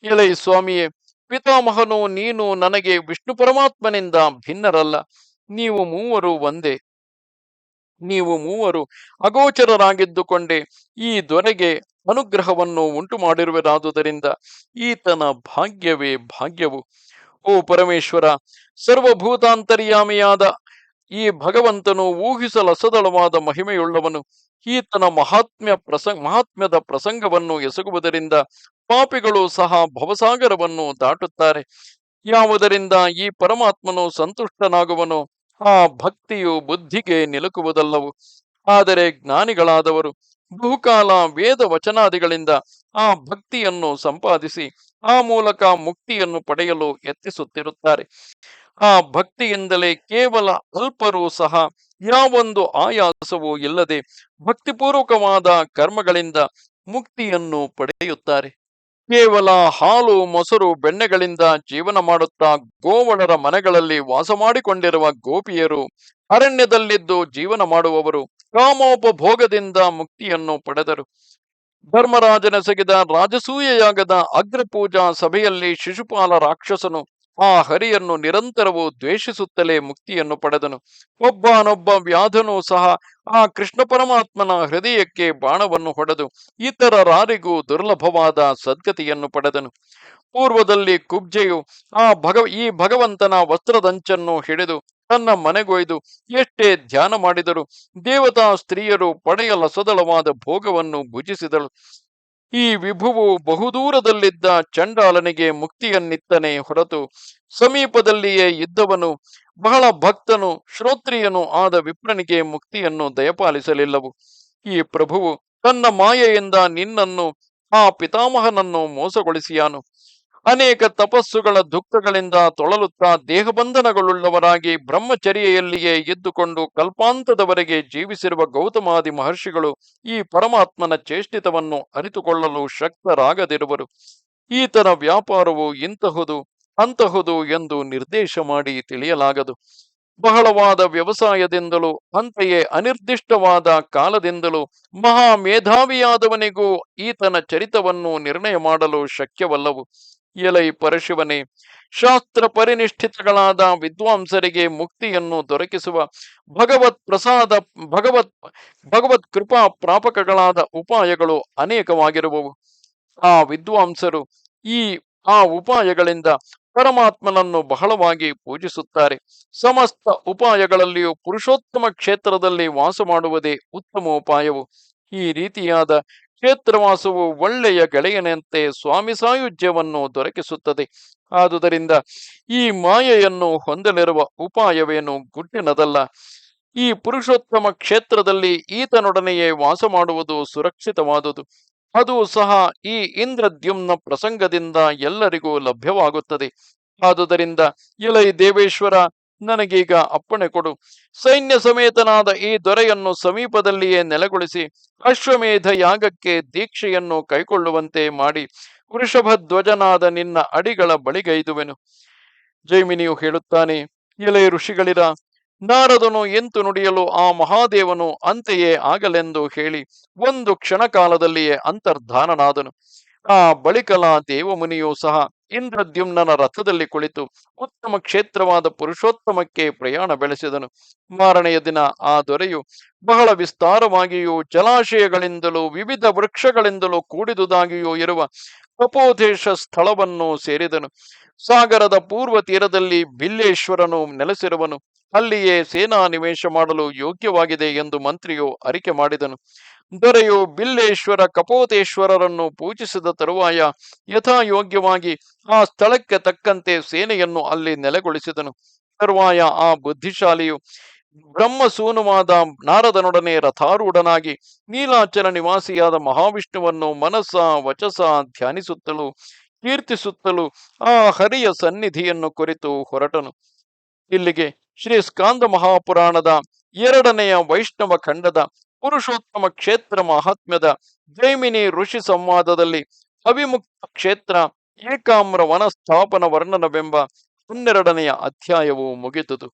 ಎಲೈ ಸ್ವಾಮಿಯೇ, ಪಿತಾಮಹನು ನೀನು ನನಗೆ ವಿಷ್ಣು ಪರಮಾತ್ಮನಿಂದ ಭಿನ್ನರಲ್ಲ. ನೀವು ಮೂವರು ಒಂದೇ. ನೀವು ಮೂವರು ಅಗೋಚರರಾಗಿದ್ದುಕೊಂಡೇ ಈ ದೊರೆಗೆ ಅನುಗ್ರಹವನ್ನು ಉಂಟು ಮಾಡಿರುವೆರಾದುದರಿಂದ ಈತನ ಭಾಗ್ಯವೇ ಭಾಗ್ಯವು. ಓ ಪರಮೇಶ್ವರ, ಸರ್ವಭೂತಾಂತರ್ಯಾಮಿಯಾದ ಈ ಭಗವಂತನು ಊಹಿಸಲಸದಳವಾದ ಮಹಿಮೆಯುಳ್ಳವನು. ಈತನ ಮಹಾತ್ಮ್ಯದ ಪ್ರಸಂಗವನ್ನು ಎಸಗುವುದರಿಂದ ಪಾಪಿಗಳು ಸಹ ಭವಸಾಗರವನ್ನು ದಾಟುತ್ತಾರೆ. ಯಾವುದರಿಂದ ಈ ಪರಮಾತ್ಮನು ಸಂತುಷ್ಟನಾಗುವನೋ ಆ ಭಕ್ತಿಯು ಬುದ್ಧಿಗೆ ನಿಲುಕುವುದಲ್ಲವು. ಆದರೆ ಜ್ಞಾನಿಗಳಾದವರು ಬಹುಕಾಲ ವೇದ ವಚನಾದಿಗಳಿಂದ ಆ ಭಕ್ತಿಯನ್ನು ಸಂಪಾದಿಸಿ ಆ ಮೂಲಕ ಮುಕ್ತಿಯನ್ನು ಪಡೆಯಲು ಯತ್ನಿಸುತ್ತಿರುತ್ತಾರೆ. ಆ ಭಕ್ತಿಯಿಂದಲೇ ಕೇವಲ ಅಲ್ಪರೂ ಸಹ ಯಾವೊಂದು ಆಯಾಸವೂ ಇಲ್ಲದೆ ಭಕ್ತಿಪೂರ್ವಕವಾದ ಕರ್ಮಗಳಿಂದ ಮುಕ್ತಿಯನ್ನು ಪಡೆಯುತ್ತಾರೆ. ಕೇವಲ ಹಾಲು ಮೊಸರು ಬೆಣ್ಣೆಗಳಿಂದ ಜೀವನ ಮಾಡುತ್ತಾ ಗೋವಳರ ಮನೆಗಳಲ್ಲಿ ವಾಸ ಮಾಡಿಕೊಂಡಿರುವ ಗೋಪಿಯರು, ಅರಣ್ಯದಲ್ಲಿದ್ದು ಜೀವನ ಮಾಡುವವರು ಕಾಮೋಪಭೋಗದಿಂದ ಮುಕ್ತಿಯನ್ನು ಪಡೆದರು. ಧರ್ಮರಾಜನೆಸಗಿದ ರಾಜಸೂಯ ಯಾಗದ ಅಗ್ರಪೂಜಾ ಸಭೆಯಲ್ಲಿ ಶಿಶುಪಾಲ ರಾಕ್ಷಸನು ಆ ಹರಿಯನ್ನು ನಿರಂತರವೂ ದ್ವೇಷಿಸುತ್ತಲೇ ಮುಕ್ತಿಯನ್ನು ಪಡೆದನು. ಒಬ್ಬನೊಬ್ಬ ವ್ಯಾಧನೂ ಸಹ ಆ ಕೃಷ್ಣ ಪರಮಾತ್ಮನ ಹೃದಯಕ್ಕೆ ಬಾಣವನ್ನು ಹೊಡೆದು ಇತರರಾರಿಗೂ ದುರ್ಲಭವಾದ ಸದ್ಗತಿಯನ್ನು ಪಡೆದನು. ಪೂರ್ವದಲ್ಲಿ ಕುಬ್ಜೆಯು ಈ ಭಗವಂತನ ವಸ್ತ್ರದಂಚನ್ನು ಹಿಡಿದು ತನ್ನ ಮನೆಗೊಯ್ದು ಎಷ್ಟೇ ಧ್ಯಾನ ಮಾಡಿದರೂ ದೇವತಾ ಸ್ತ್ರೀಯರು ಪಡೆಯಲಸದಳವಾದ ಭೋಗವನ್ನು ಭುಜಿಸಿದಳು. ಈ ವಿಭುವು ಬಹುದೂರದಲ್ಲಿದ್ದ ಚಂಡಾಲನಿಗೆ ಮುಕ್ತಿಯನ್ನಿತ್ತನೇ ಹೊರತು ಸಮೀಪದಲ್ಲಿಯೇ ಇದ್ದವನು ಬಹಳ ಭಕ್ತನು ಶ್ರೋತ್ರಿಯನು ಆದ ವಿಪ್ರನಿಗೆ ಮುಕ್ತಿಯನ್ನು ದಯಪಾಲಿಸಲಿಲ್ಲವು. ಈ ಪ್ರಭುವು ತನ್ನ ಮಾಯೆಯಿಂದ ನಿನ್ನನ್ನು ಆ ಪಿತಾಮಹನನ್ನು ಮೋಸಗೊಳಿಸಿಯಾನು. ಅನೇಕ ತಪಸ್ಸುಗಳ ದುಃಖಗಳಿಂದ ತೊಳಲುತ್ತಾ ದೇಹಬಂಧನಗಳುಳ್ಳವರಾಗಿ ಬ್ರಹ್ಮಚರ್ಯೆಯಲ್ಲಿಯೇ ಇದ್ದುಕೊಂಡು ಕಲ್ಪಾಂತದವರೆಗೆ ಜೀವಿಸಿರುವ ಗೌತಮಾದಿ ಮಹರ್ಷಿಗಳು ಈ ಪರಮಾತ್ಮನ ಚೇಷ್ಟಿತವನ್ನು ಅರಿತುಕೊಳ್ಳಲು ಶಕ್ತರಾಗದಿರುವರು. ಈತನ ವ್ಯಾಪಾರವು ಇಂತಹುದು ಅಂತಹುದು ಎಂದು ನಿರ್ದೇಶ ಮಾಡಿ ತಿಳಿಯಲಾಗದು. ಬಹಳವಾದ ವ್ಯವಸಾಯದಿಂದಲೂ ಅಂತೆಯೇ ಅನಿರ್ದಿಷ್ಟವಾದ ಕಾಲದಿಂದಲೂ ಮಹಾ ಮೇಧಾವಿಯಾದವನಿಗೂ ಈತನ ಚರಿತವನ್ನು ನಿರ್ಣಯ ಮಾಡಲು ಶಕ್ಯವಲ್ಲವು. ಎಲೈ ಪರಶಿವನೇ, ಶಾಸ್ತ್ರ ಪರಿನಿಷ್ಠಿತಗಳಾದ ವಿದ್ವಾಂಸರಿಗೆ ಮುಕ್ತಿಯನ್ನು ದೊರಕಿಸುವ ಭಗವತ್ ಪ್ರಸಾದ ಭಗವತ್ ಭಗವತ್ ಕೃಪಾ ಪ್ರಾಪಕಗಳಾದ ಉಪಾಯಗಳು ಅನೇಕವಾಗಿರುವವು. ಆ ವಿದ್ವಾಂಸರು ಈ ಆ ಉಪಾಯಗಳಿಂದ ಪರಮಾತ್ಮನನ್ನು ಬಹಳವಾಗಿ ಪೂಜಿಸುತ್ತಾರೆ. ಸಮಸ್ತ ಉಪಾಯಗಳಲ್ಲಿಯೂ ಪುರುಷೋತ್ತಮ ಕ್ಷೇತ್ರದಲ್ಲಿ ವಾಸ ಮಾಡುವುದೇ ಉತ್ತಮೋಪಾಯವು. ಈ ರೀತಿಯಾದ ಕ್ಷೇತ್ರವಾಸವು ಒಳ್ಳೆಯ ಗೆಳೆಯನಂತೆ ಸ್ವಾಮಿ ಸಾಯುಜ್ಯವನ್ನು ದೊರಕಿಸುತ್ತದೆ. ಆದುದರಿಂದ ಈ ಮಾಯೆಯನ್ನು ಹೊಂದಲಿರುವ ಉಪಾಯವೇನು ಗುಟ್ಟಿನದಲ್ಲ. ಈ ಪುರುಷೋತ್ತಮ ಕ್ಷೇತ್ರದಲ್ಲಿ ಈತನೊಡನೆಯೇ ವಾಸ ಮಾಡುವುದು ಸುರಕ್ಷಿತವಾದುದು. ಅದು ಸಹ ಈ ಇಂದ್ರದ್ಯುಮ್ನ ಪ್ರಸಂಗದಿಂದ ಎಲ್ಲರಿಗೂ ಲಭ್ಯವಾಗುತ್ತದೆ. ಆದುದರಿಂದ ಎಲೈ ದೇವೇಶ್ವರ, ನನಗೀಗ ಅಪ್ಪಣೆ ಕೊಡು. ಸೈನ್ಯ ಸಮೇತನಾದ ಈ ದೊರೆಯನ್ನು ಸಮೀಪದಲ್ಲಿಯೇ ನೆಲೆಗೊಳಿಸಿ ಅಶ್ವಮೇಧ ಯಾಗಕ್ಕೆ ದೀಕ್ಷೆಯನ್ನು ಕೈಕೊಳ್ಳುವಂತೆ ಮಾಡಿ ವೃಷಭಧ್ವಜನಾದ ನಿನ್ನ ಅಡಿಗಳ ಬಳಿಗೈದುವೆನು. ಜೈಮಿನಿಯು ಹೇಳುತ್ತಾನೆ, ಎಲೈ ಋಷಿಗಳಿರ, ನಾರದನು ಎಂತು ನುಡಿಯಲು ಆ ಮಹಾದೇವನು ಅಂತೆಯೇ ಆಗಲೆಂದು ಹೇಳಿ ಒಂದು ಕ್ಷಣಕಾಲದಲ್ಲಿಯೇ ಅಂತರ್ಧಾನನಾದನು. ಆ ಬಳಿಕಲ ದೇವಮುನಿಯೂ ಸಹ ಇಂದ್ರದ್ಯುಮ್ನನ ರಥದಲ್ಲಿ ಕುಳಿತು ಉತ್ತಮ ಕ್ಷೇತ್ರವಾದ ಪುರುಷೋತ್ತಮಕ್ಕೆ ಪ್ರಯಾಣ ಬೆಳೆಸಿದನು. ಮಾರನೆಯ ದಿನ ಆ ದೊರೆಯು ಬಹಳ ವಿಸ್ತಾರವಾಗಿಯೂ ಜಲಾಶಯಗಳಿಂದಲೂ ವಿವಿಧ ವೃಕ್ಷಗಳಿಂದಲೂ ಕೂಡಿದುದಾಗಿಯೂ ಇರುವ ಕಪೋದೇಶ ಸ್ಥಳವನ್ನು ಸೇರಿದನು. ಸಾಗರದ ಪೂರ್ವ ತೀರದಲ್ಲಿ ಬಿಲ್ಲೇಶ್ವರನು ನೆಲೆಸಿರುವನು. ಅಲ್ಲಿಯೇ ಸೇನಾ ನಿವೇಶ ಮಾಡಲು ಯೋಗ್ಯವಾಗಿದೆ ಎಂದು ಮಂತ್ರಿಯು ಅರಿಕೆ ಮಾಡಿದನು. ದೊರೆಯು ಬಿಲ್ಲೇಶ್ವರ ಕಪೋತೇಶ್ವರರನ್ನು ಪೂಜಿಸಿದ ತರುವಾಯ ಯಥಾಯೋಗ್ಯವಾಗಿ ಆ ಸ್ಥಳಕ್ಕೆ ತಕ್ಕಂತೆ ಸೇನೆಯನ್ನು ಅಲ್ಲಿ ನೆಲೆಗೊಳಿಸಿದನು. ತರುವಾಯ ಆ ಬುದ್ಧಿಶಾಲಿಯು ಬ್ರಹ್ಮಸೂನುವಾದ ನಾರದನೊಡನೆ ರಥಾರೂಢನಾಗಿ ನೀಲಾಚಲ ನಿವಾಸಿಯಾದ ಮಹಾವಿಷ್ಣುವನ್ನು ಮನಸ್ಸ ವಚಸ ಧ್ಯಾನಿಸುತ್ತಲೂ ಕೀರ್ತಿಸುತ್ತಲೂ ಆ ಹರಿಯ ಸನ್ನಿಧಿಯನ್ನು ಕುರಿತು ಹೊರಟನು. ಇಲ್ಲಿಗೆ ಶ್ರೀ ಸ್ಕಾಂದ ಮಹಾಪುರಾಣದ 2ನೆಯ ವೈಷ್ಣವ ಖಂಡದ ಪುರುಷೋತ್ತಮ ಕ್ಷೇತ್ರ ಮಹಾತ್ಮ್ಯದ ಜೈಮಿನಿ ಋಷಿ ಸಂವಾದದಲ್ಲಿ ಅವಿಮುಕ್ತ ಕ್ಷೇತ್ರ ಏಕಾಮ್ರ ವನ ಸ್ಥಾಪನ ವರ್ಣನವೆಂಬ 12ನೆಯ ಅಧ್ಯಾಯವು ಮುಗಿದುದು.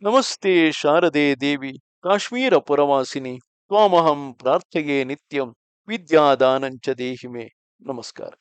ನಮಸ್ತೆ ಶಾರದೆ ದೇವಿ ಕಾಶ್ಮೀರ ಪುರವಾಸಿನಿ ತ್ವಾಮಹಂ ಪ್ರಾರ್ಥೆಯೇ ನಿತ್ಯಂ ವಿದ್ಯಾದಾನಂಚ ದೇಹಿಮೆ. ನಮಸ್ಕಾರ.